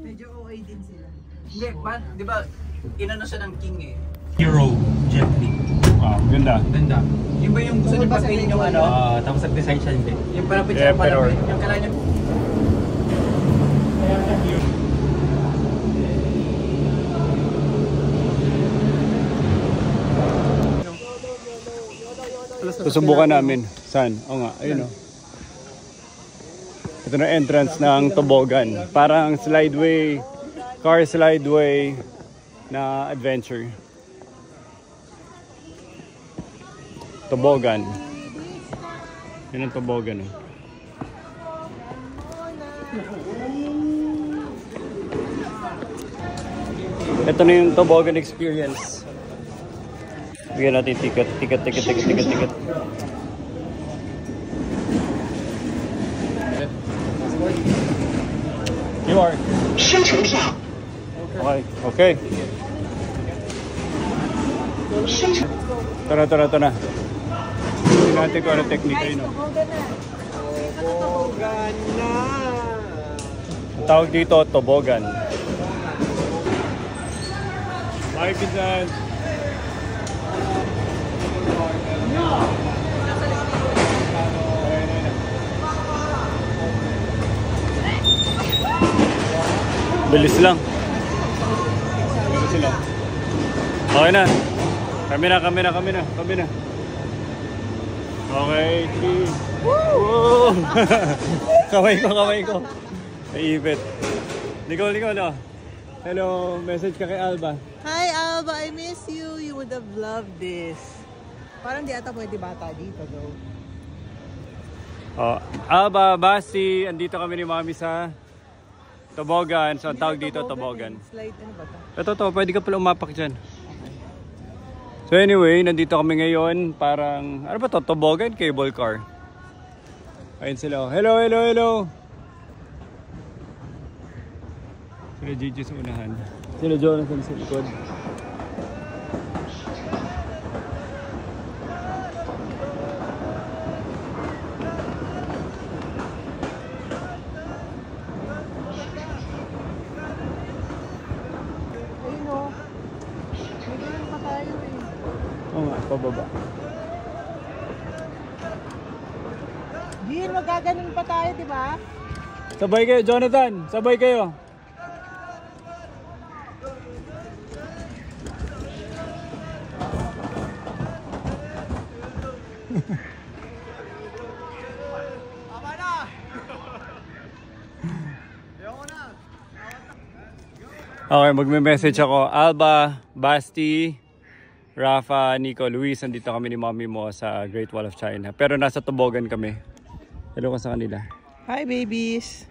Medyo OA din sila. Hindi, di ba, inano siya ng king eh. Hero jet Li. Wow, ganda. Ganda. Yung ba yung gusto niyo pagkain yung ano? Tapos nag-design siya hindi. Yung palapit Yeah, siya palapit. pero- Yung kailangan niyo. Susubukan namin. Saan? O nga, ayun o. Ito na entrance ng toboggan. Parang slideway, car slideway na adventure. Toboggan. Yun ang toboggan eh. Ito na yung toboggan experience. Bigyan natin ticket. QR. Okay. Tara na. Hindi natin kung ano technique yun. Tobogan na! Ang tawag dito, tobogan. Bye, Pinsan! Bilis lang. Okay na. Kami na. Okay, 3. Woo! Kaway ko. Naipit. Nicole, no? Hello, message ka kay Alba. Hi Alba, I miss you. You would have loved this. Parang di ata pwede bata dito though. Oh, Alba, Basti, andito kami ni Mami sa tobogan. So, ang tawag dito, tobogan. Slide, ano ba ito? Ito, pwede ka pala umapak dyan. So anyway, nandito kami ngayon. Parang, ano ba to? Tobogan, cable car. Ayun sila. Hello. Sila Gigi sa unahan. Sila Jonathan sa likod. Pababa. Gin, magaganon pa tayo, di ba? Sabay kayo, Jonathan. Sabay kayo. Okay, magme-message ako. Alba, Basti, Rafa, Nico, Luis, nandito kami ni Mommy mo sa Great Wall of China. Pero nasa tobogan kami. Hello ka sa kanila. Hi babies!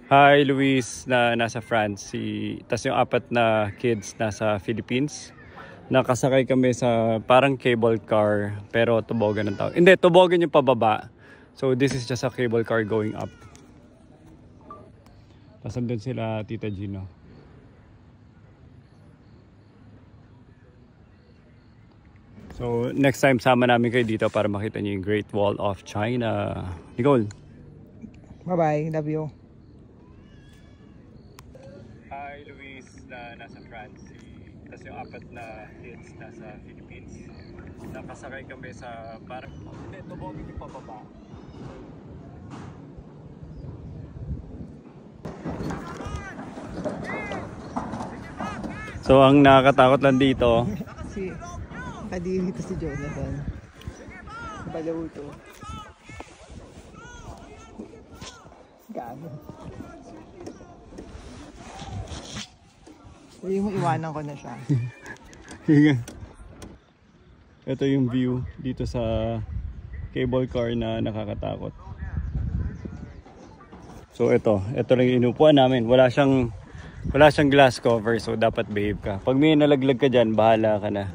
Hi Luis na nasa France. Tas yung 4 na kids nasa Philippines. Nakasakay kami sa parang cable car pero tobogan ng tao. Hindi, tobogan yung pababa. So this is just a cable car going up. Tas andun sila Tita Gino. So, next time sama namin kayo dito para makita niyo yung Great Wall of China. Nicole. Bye-bye. Love you. Hi, Luis na nasa France. Tapos yung 4 na kids nasa Philippines. Nakasakay kami sa parang... Hindi, tobogan yung pababa. So, ang nakakatakot lang dito... Kadiri ito si Jonathan. Balaw ito. Gaano. Sabi mo iwanan ko na siya. Ito yung view dito sa cable car na nakakatakot. So ito lang yung inupuan namin. Wala siyang glass cover, so dapat behave ka. Pag may nalaglag ka dyan, bahala ka na.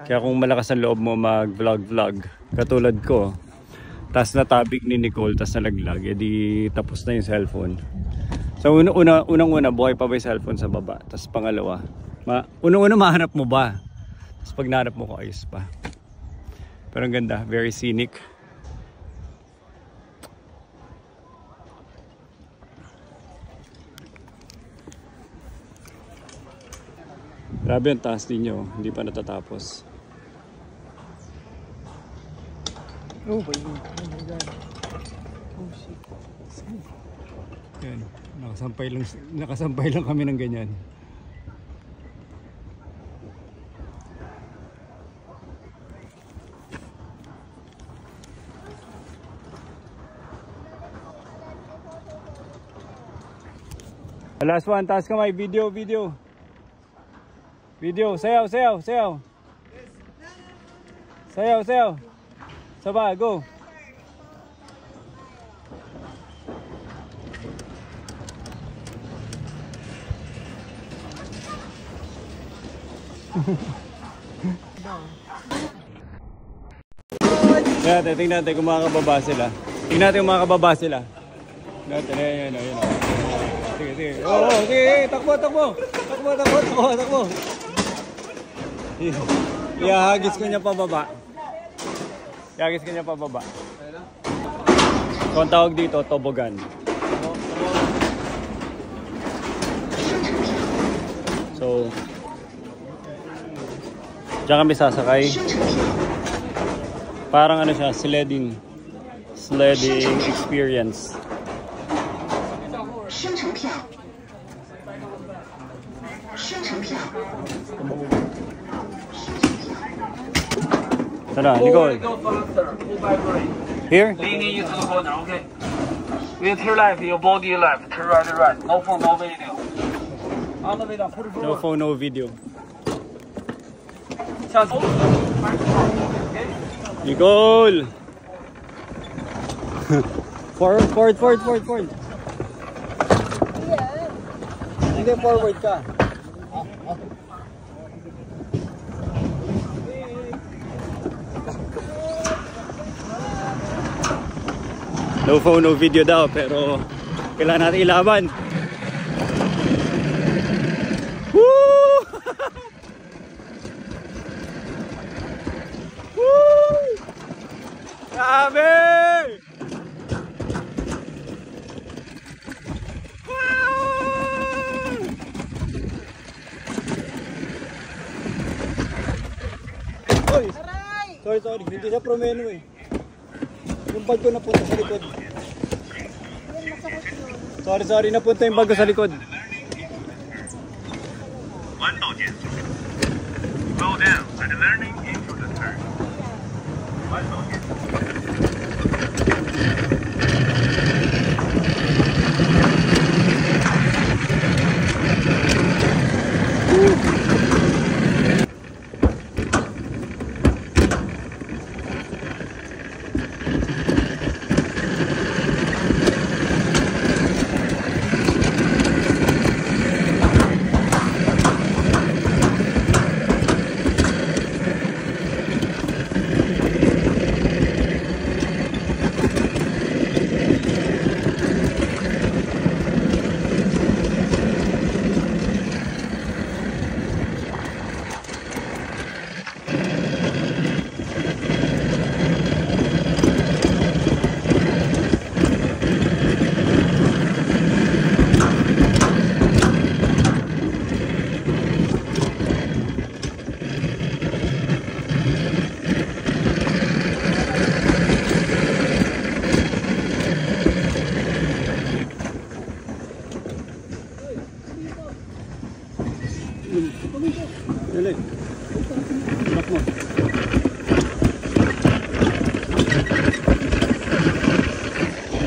Kaya kung malakas ang loob mo mag-vlog, katulad ko, tas natabig ni Nicole, tas nalaglag, edi tapos na yung cellphone. So unang-una, buhay pa ba yung cellphone sa baba? Tas pangalawa, unang-una mahanap mo ba? Tas pag nahanap mo ko, ayos pa. Pero ang ganda, very scenic. Grabe ang taas ninyo, hindi pa natatapos. Oh my God. Oh shit. Yan, nakasampay lang kami ng ganyan. Last one, taas kamay, video. Sayaw. Sayaw. Saba, go. Tingnan natin kung makakababa sila. Tingnan natin kung makakababa sila. Ayun. Sige. Oo, sige. Takbo. Ihahagis ko niya pababa. Kung tawag dito, tobogan. So, diyan kami sasakay. Parang ano siya, sledding experience. Tara, Nicole. Here? Leaning into the corner, okay. With your left, your body left, turn right. No phone, no video. No phone, no video. Nicole! Forward. Hindi, forward ka. No phone, no video daw, pero kailangan natin ilaban. Woo! Woo! Grabe! Oy! Sorry. Hindi siya promeno eh. Yung bag ko napunta sa likod. Sorry, napunta yung bag ko sa likod. Go down and learning into the turn. Dali. Lock mo.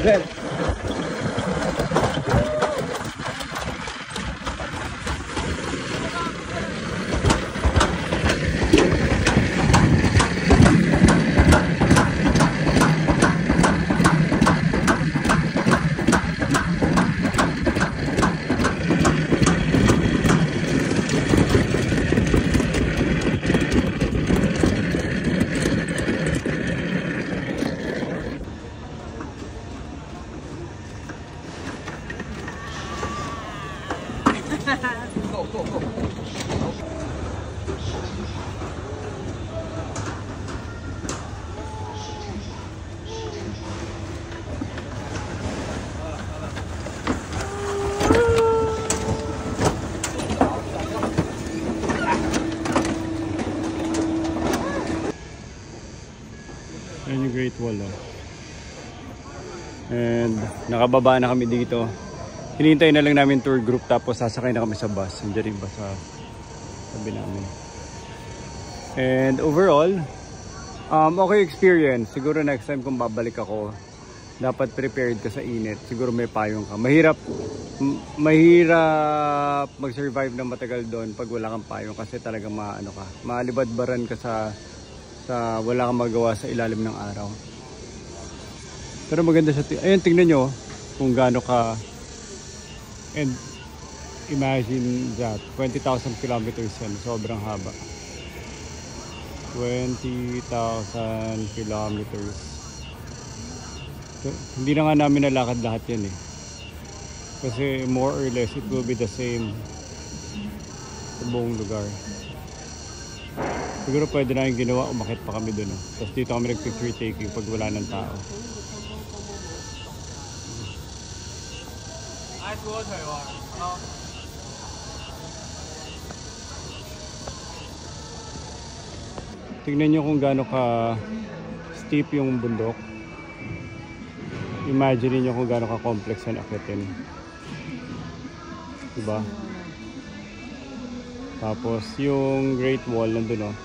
Okay. Ayan yung Great Wall, oh. And nakababa na kami dito. Hinihintay na lang namin tour group tapos sasakay na kami sa bus. Nandiyan yung bus sa tabi namin. And overall, okay experience. Siguro next time kung babalik ako, dapat prepared ka sa init. Siguro may payong ka. Mahirap mag-survive na matagal doon pag wala kang payong kasi talagang maalibadbaran ka sa wala kang magawa sa ilalim ng araw. Pero maganda siya. Ayun, tingnan nyo kung gaano ka. And imagine that 20,000 kilometers yan. Sobrang haba. 20,000 kilometers. So, hindi na nga namin nalakad lahat yan eh. Kasi more or less it will be the same sa buong lugar. Siguro pwede na yung ginawa, umakit pa kami dun. Tapos dito kami nag-picture taking pag wala ng tao. Tignan nyo kung gaano ka steep yung bundok. Imagine nyo kung gaano ka complex yan akitin. Diba? Tapos yung Great Wall nandun, oh.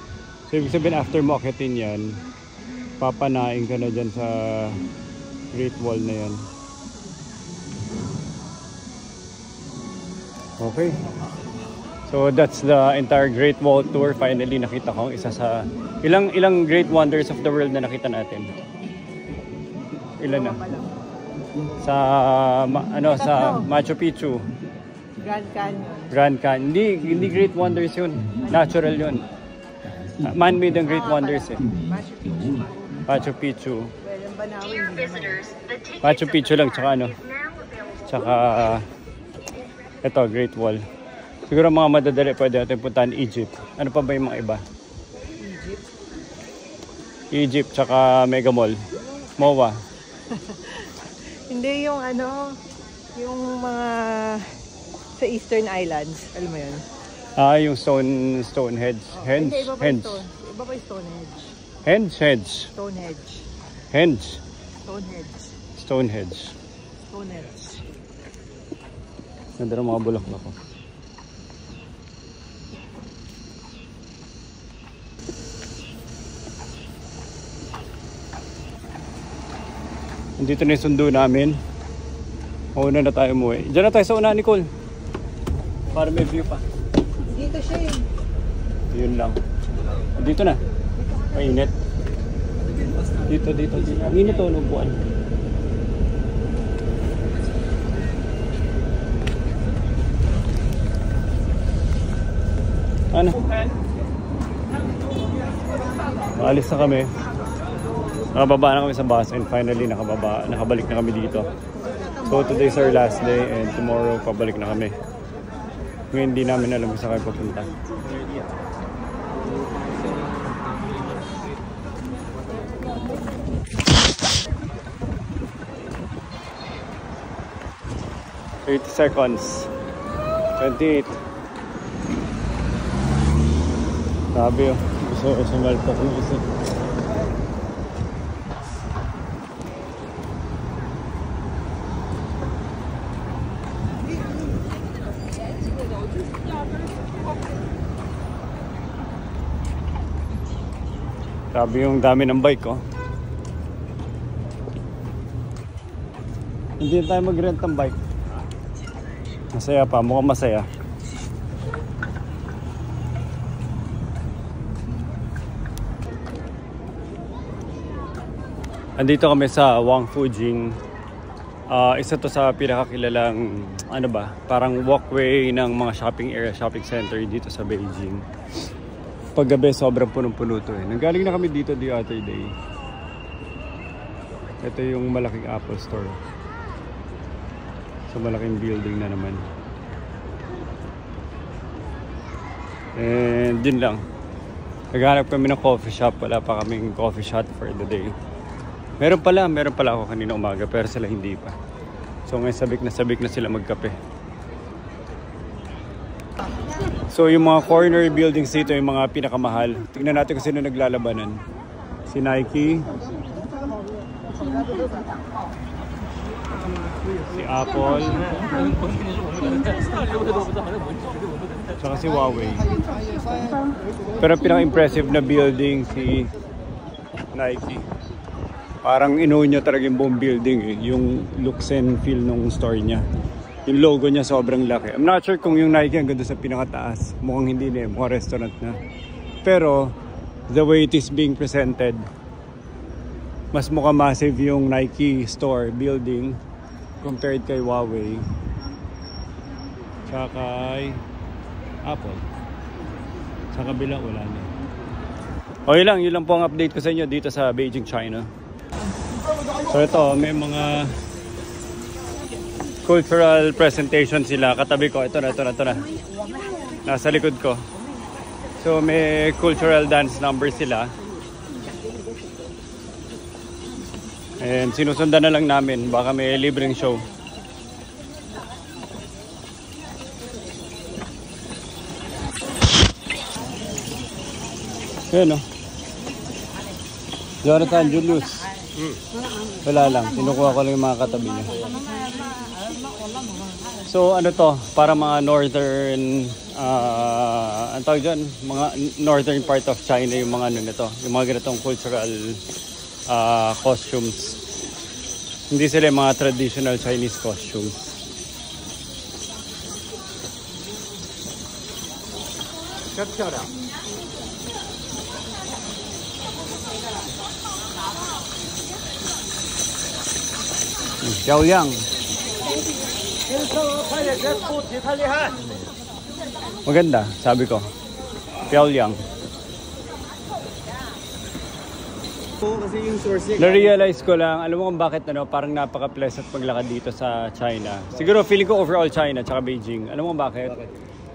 So ibig sabihin after mo akitin yan, papanain ka na dyan sa Great Wall na yan. Okay. So that's the entire Great Wall tour. Finally nakita ko ang isa sa ilang great wonders of the world na nakita natin. Ilan na? Sa sa Machu Picchu. Grand Canyon. Grand Canyon. Hindi great wonders 'yun. Natural 'yun. Man-made ang great wonders eh. Machu Picchu. Machu Picchu. Well, ang Banawi hindi naman. Machu Picchu lang tsaka ano. Tsaka ito, Great Wall. Siguro mga madadali pwede natin puntahan Egypt. Ano pa ba yung mga iba? Egypt tsaka Mega Mall. MOA. Hindi yung yung mga sa Eastern Islands, alam mo yun? Yung Stonehenge. Hindi, iba pa yung Stonehenge. Henge. Stonehenge. Ganda ng mga bulaklak ko. Dito na yung sundo namin. Mauna na tayo umuwi. Diyan na tayo sa una, Nicole. Para may view pa. Dito siya eh. Yun lang. Dito na. Mainit. Dito. Ang init o, lubuan. Ano? Maalis na kami. Nakababa na kami sa bus and finally nakabalik na kami dito. So today's our last day and tomorrow pabalik na kami. Ngayon hindi namin alam kung saan kayo papunta. $30 seconds. 28. Sabi oh, gusto ko sumalpak ng isa. Sabi yung dami ng bike oh. Hindi tayo mag-rent ng bike. Masaya pa, mukhang masaya. Andito kami sa Wangfujing. Isa to sa pinakakilalang parang walkway ng mga shopping center dito sa Beijing. Paggabi sobrang punong-puno to eh. Nanggaling na kami dito the other day. Ito yung malaking Apple Store. Sa malaking building na naman. And yun lang. Naghanap kami ng coffee shop. Wala pa kaming coffee shop for the day. Meron pala ako kanina umaga pero sila hindi pa. So ngayon sabik na sila magkape. So yung mga corner buildings dito yung mga pinakamahal. Tingnan natin kung sino naglalabanan. Si Nike, si Apple, tsaka si Huawei. Pero pinaka-impressive na building si Nike. Parang inuun niya talaga yung buong building eh. Yung looks and feel ng store niya. Yung logo niya sobrang laki. I'm not sure kung yung Nike hanggang doon sa pinakataas. Mukhang hindi na, mukhang restaurant na. Pero, the way it is being presented, mas mukhang massive yung Nike store building compared kay Huawei. Tsaka kay Apple. Sa kabila, wala na. Okay lang, yun lang po ang update ko sa inyo dito sa Beijing, China. So ito, may mga cultural presentation sila. Katabi ko, ito na. Nasa likod ko. So may cultural dance number sila. And sinusundan na lang namin, baka may libreng show. Ayan o. Jonathan, Julius. Wala lang, kinukuha ko lang yung mga katabi niya. So ano to, para mga northern, ang tawag dyan, mga northern part of China yung mga ano nito, yung mga ganitong cultural costumes. Hindi sila yung mga traditional Chinese costumes. Xiaoliang. Maganda, sabi ko. Xiaoliang. Na-realize ko lang, alam mo kung bakit parang napaka-pleasant maglakad dito sa China. Siguro feeling ko overall China tsaka Beijing. Alam mo kung bakit?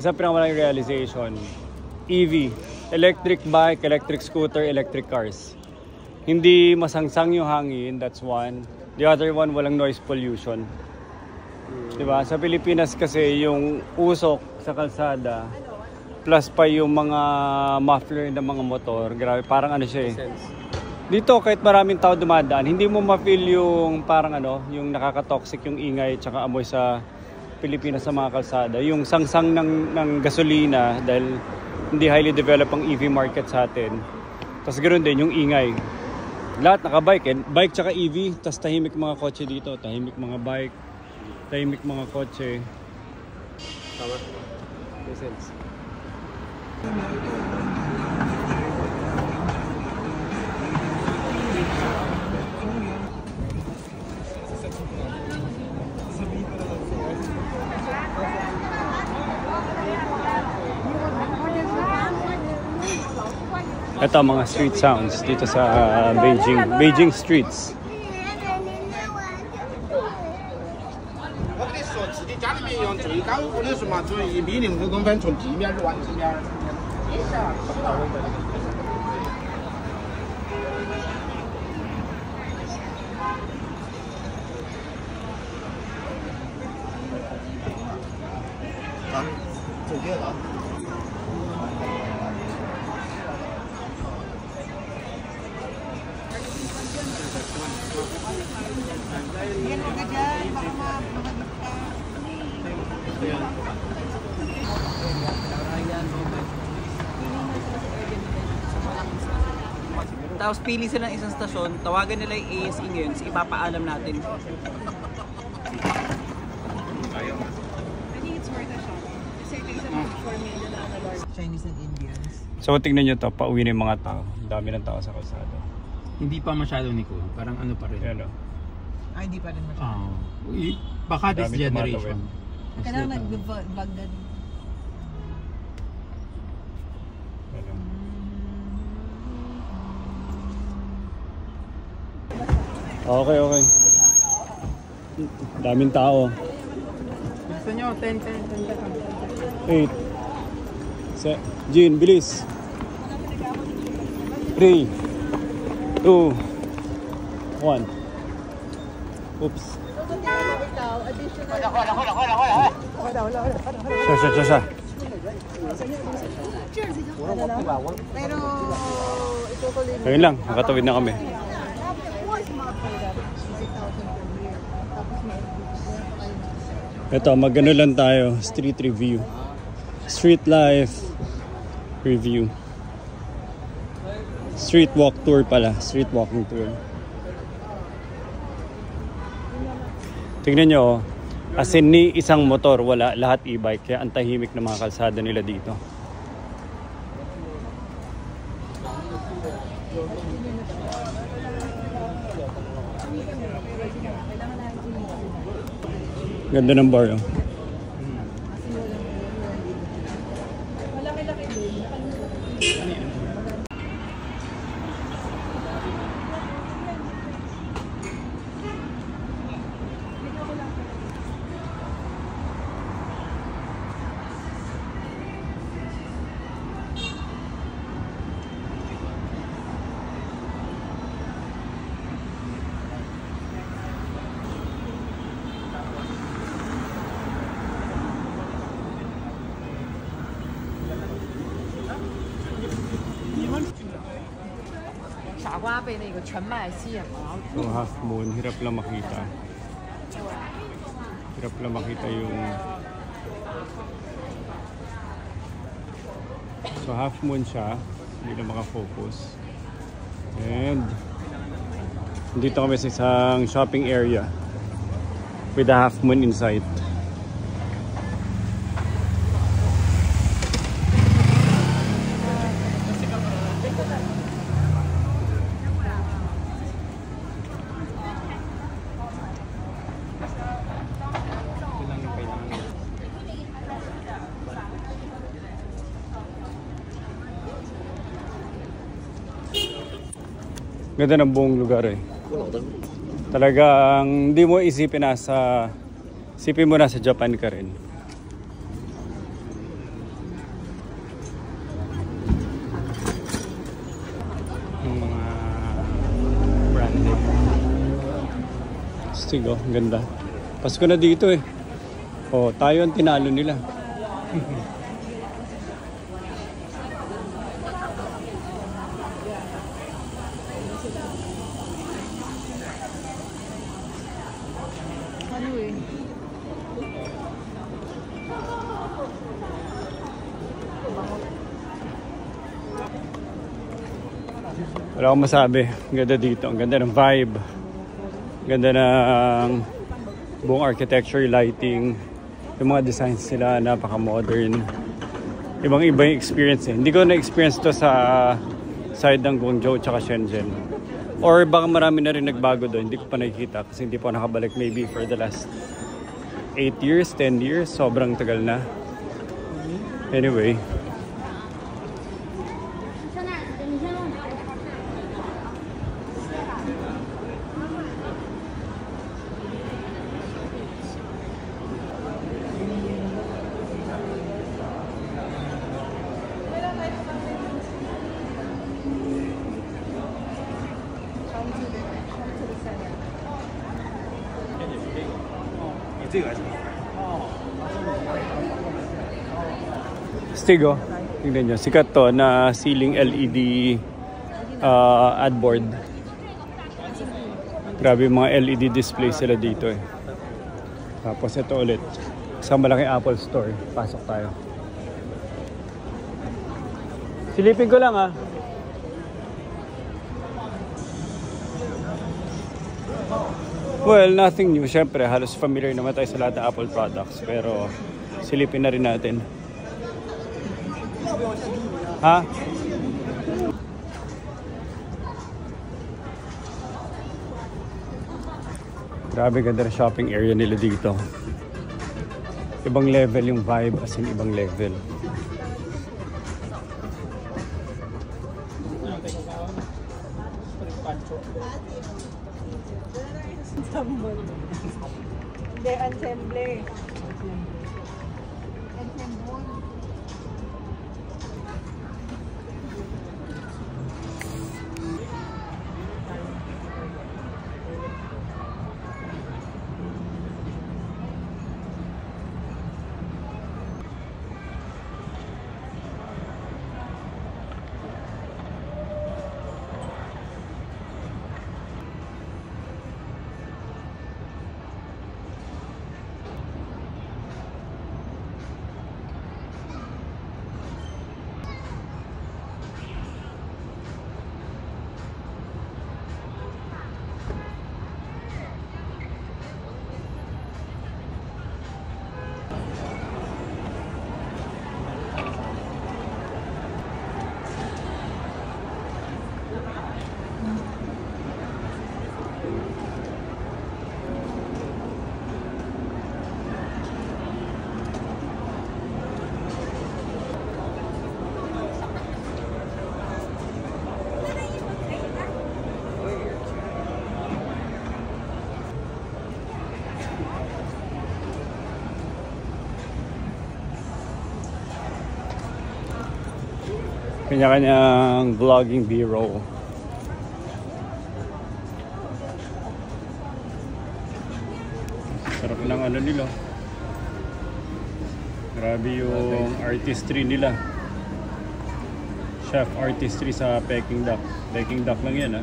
Isa pinakamalang realization, EV, electric bike, electric scooter, electric cars. Hindi masangsang yung hangin, that's one. The other one, walang noise pollution. Diba? Sa Pilipinas kasi yung usok sa kalsada, plus pa yung mga muffler ng mga motor, grabe, parang ano siya eh. Dito kahit maraming tao dumadaan, hindi mo ma-feel yung parang yung nakaka-toxic yung ingay tsaka amoy sa Pilipinas sa mga kalsada. Yung sangsang ng gasolina dahil hindi highly developed ang EV market sa atin. Tapos ganoon din yung ingay. Lahat naka-bike bike tsaka EV, tapos tahimik mga kotse dito, tahimik mga bike, tahimik mga kotse. Tama. Makes sense. Ito mga street sounds dito sa Beijing streets. Tapos pili sila ng isang stasyon, tawagan nila yung ASE ngayon, ipapaalam natin. I think it's worth a shot. Kasi ito yung 4 million na Chinese and Indians. So tingnan nyo to, pauwi na yung mga tao. Dami ng tao sa kalsada. Hindi pa masyado, Nicole. Parang ano pa rin. Ay, hindi pa rin masyado. Baka this generation. Kailangan nag-vlog na din. Okay. Daming tao. Gusto nyo, 10. 8. Jean, bilis. 3, 2, 1. Oops. Siya. Pero ito ko rin. Ayun lang, nakatawid na kami. Ito, magano lang tayo, street review. Street life review. Street walk tour pala, street walking tour. Tingnan nyo, as in ni isang motor, wala, lahat e-bike. Kaya ang tahimik ng mga kalsada nila dito. Ganda ng bar, oh. 瓜被那个全麦吸引了。 So half moon, hirap lang makita. Hirap lang makita yung... So half moon siya, hindi na makafocus. And dito kami sa isang shopping area with a half moon in sight. Ganda ng buong lugar eh. Talagang hindi mo isipin mo nasa Japan ka rin. Yung mga branded. Stig oh, ganda. Pasko na dito eh. Oh, tayo ang tinalo nila. Wala akong masabi. Ang ganda dito. Ang ganda ng vibe. Ang ganda ng buong architecture, lighting. Yung mga designs nila, napaka-modern. Ibang-iba yung experience eh. Hindi ko na-experience to sa side ng Guangzhou tsaka Shenzhen. Or baka marami na rin nagbago doon. Hindi ko pa nakikita kasi hindi po nakabalik maybe for the last 8 years, 10 years. Sobrang tagal na. Anyway. Stigo, tingnan nyo, sikat to na ceiling LED ad board. Grabe yung mga LED display sila dito eh. Tapos ito ulit, sa malaking Apple Store. Pasok tayo. Silipin ko lang ah. Well, nothing new. Siyempre, halos familiar naman tayo sa lahat ng Apple products. Pero, silipin na rin natin. Ha? Grabe, ganda na shopping area nila dito. Ibang level yung vibe, as in ibang level. Hindi, ensemble. Kanya-kanyang vlogging bureau. Sarap ng ano nila. Grabe yung artistry nila. chef artistry sa Peking duck. Peking duck lang yan, ha.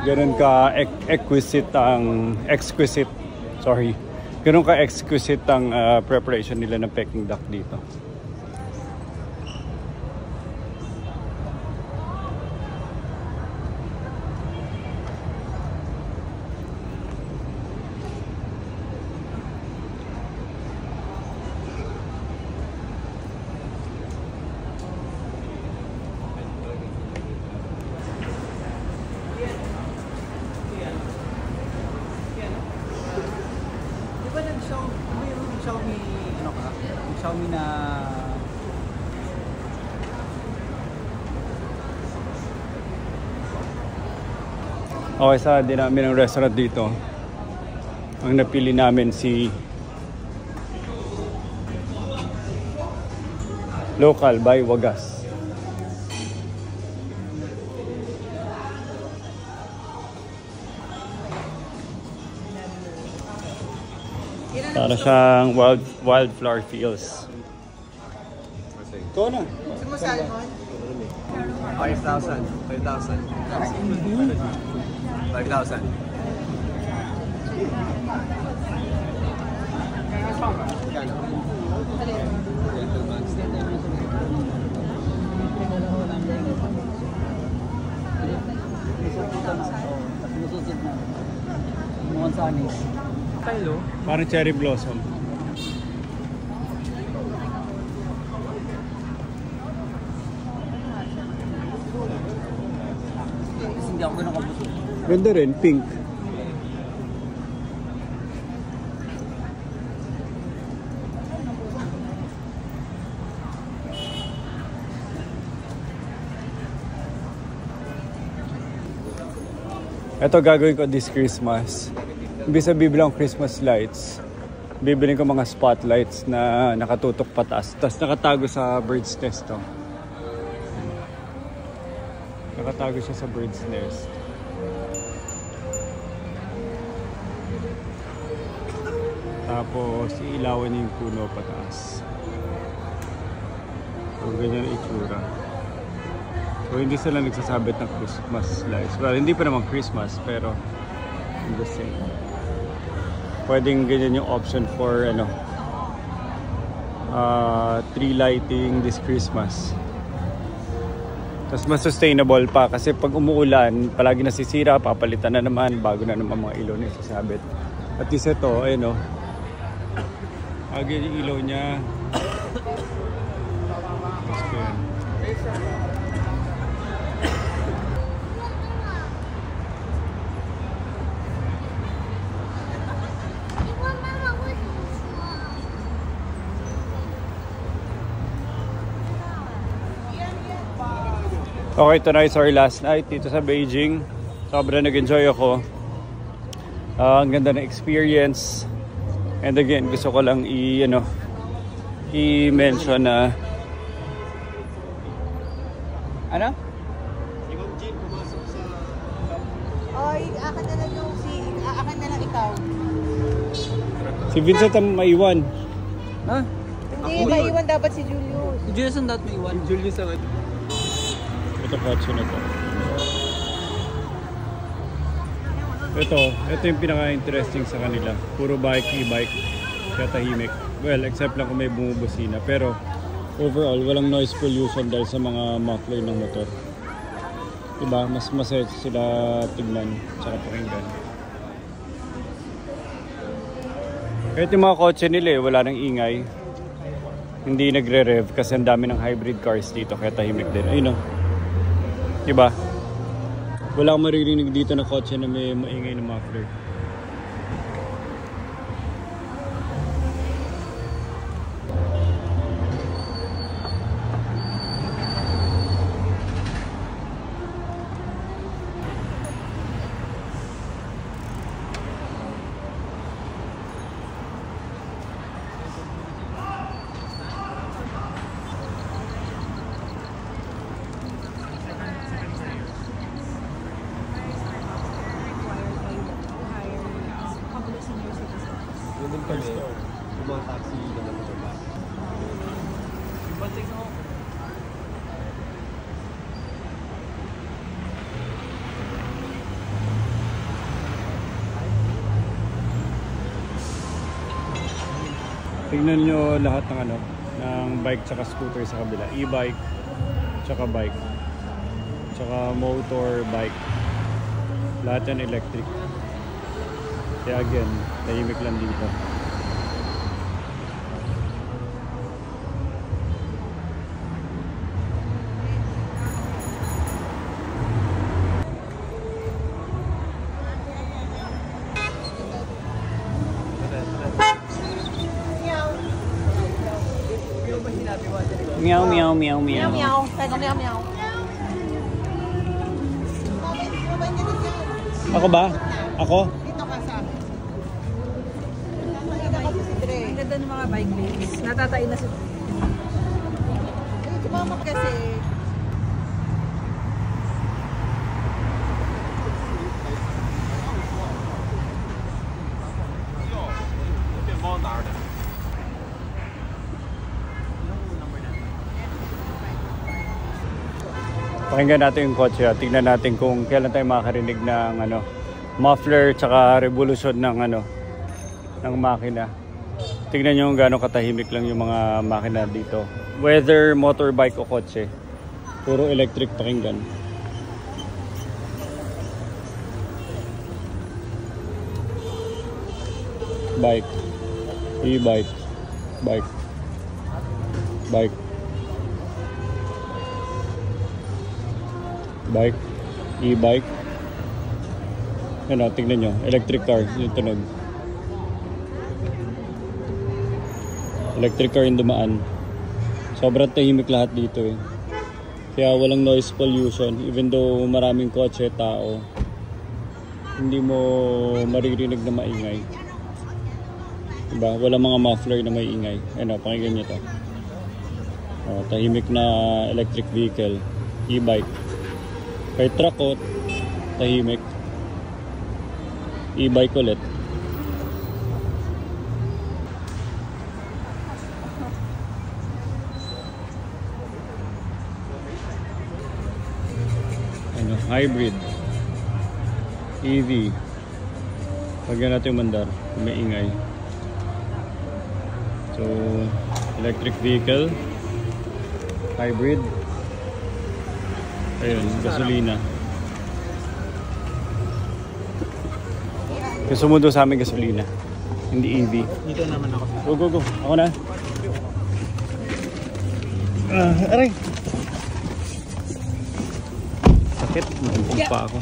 Ganun ka exquisite ang preparation nila ng Peking duck dito. Xiaomi na okay, sa din namin ng restaurant dito. Ang napili namin si Local by Wagas. Para siyang wildflower fields. Ito na. Gusto mo salmon? 5,000. 5,000. 5,000. Parang cherry blossom. hindi ako ganun kabuto. Ganda rin, pink. Ito gagawin ko this Christmas. Imbis na bibili akong Christmas lights, bibili ko mga spotlights na nakatutok pataas. Tapos nakatago sa bird's nest to. Nakatago siya sa bird's nest. Tapos ilawan niya yung puno pataas. So ganyan ang itsura. So hindi sila nagsasabit ng Christmas lights. Well, hindi pa naman Christmas, pero I'm just saying. Pwedeng ganyan yung option for tree lighting this Christmas. Tapos mas sustainable pa kasi pag umuulan, palagi nasisira, papalitan na naman, bago na naman mga ilaw na isasabit. At least ito, ayun o. Agad yung ilaw niya. Tapos ko yan. Okay, tonight our last night dito sa Beijing. Sobrang nag-enjoy ako. Ang ganda ng experience. And again, gusto ko lang i-mention na ano? Oy, akin na lang akin na lang ikaw. Si Vincent ang maiwan. Ha? Hindi, maiwan dapat si Julius. Si Julius ang dapat maiwan. Julius ang Ito kotse na to. Ito yung pinaka-interesting sa kanila. Puro bike, e-bike. Kaya tahimik. Well, except lang kung may bumubusina. Pero overall, walang noise pollution dahil sa mga muffler ng motor. Diba? Mas masaya sila tignan tsaka pakinggan. Kahit yung mga kotse nila wala nang ingay. Hindi nagre-rev kasi ang dami ng hybrid cars dito kaya tahimik din. Ayun o. Diba? Wala akong maririnig dito na kotse na may maingay na muffler. Tingnan nyo lahat ng ano, ng bike tsaka scooter sa kabila. E-bike, tsaka bike, tsaka motor bike. Lahat yan electric. Kaya again, tahimik lang dito. Meow, meow, meow, meow. Meow, meow. Meow, meow. Ako ba? Ako? Dito ka sa amin. Ang ganda ng mga bike ladies. Natatain na si... Si mama kasi... Pakinggan natin yung kotse at tignan natin kung kailan tayo makakarinig ng ano, muffler tsaka revolution ng ano, ng makina. Tignan nyo kung gaano katahimik lang yung mga makina dito. Whether motorbike o kotse, puro electric pakinggan. Bike, e-bike, bike, bike, bike, e-bike. Ano, tignan nyo, electric car, yung tunog. Electric car yung dumaan. Sobrang tahimik lahat dito eh. Kaya walang noise pollution, even though maraming kotse, tao. Hindi mo maririnig na maingay. Diba? Walang mga muffler na may ingay. Ano, pakinggan nyo to. Oh, tahimik na electric vehicle, e-bike. Kay truck o, tahimik. E-bike ulit. Ano, hybrid. EV. Pagyan natin yung mandar, kung may ingay. So, electric vehicle, hybrid. Ayun, gasolina. Yung sumundo sa amin gasolina, hindi EV. Dito naman ako. Go, go, go. Ako na. Aray! Sakit, nakumpong pa ako.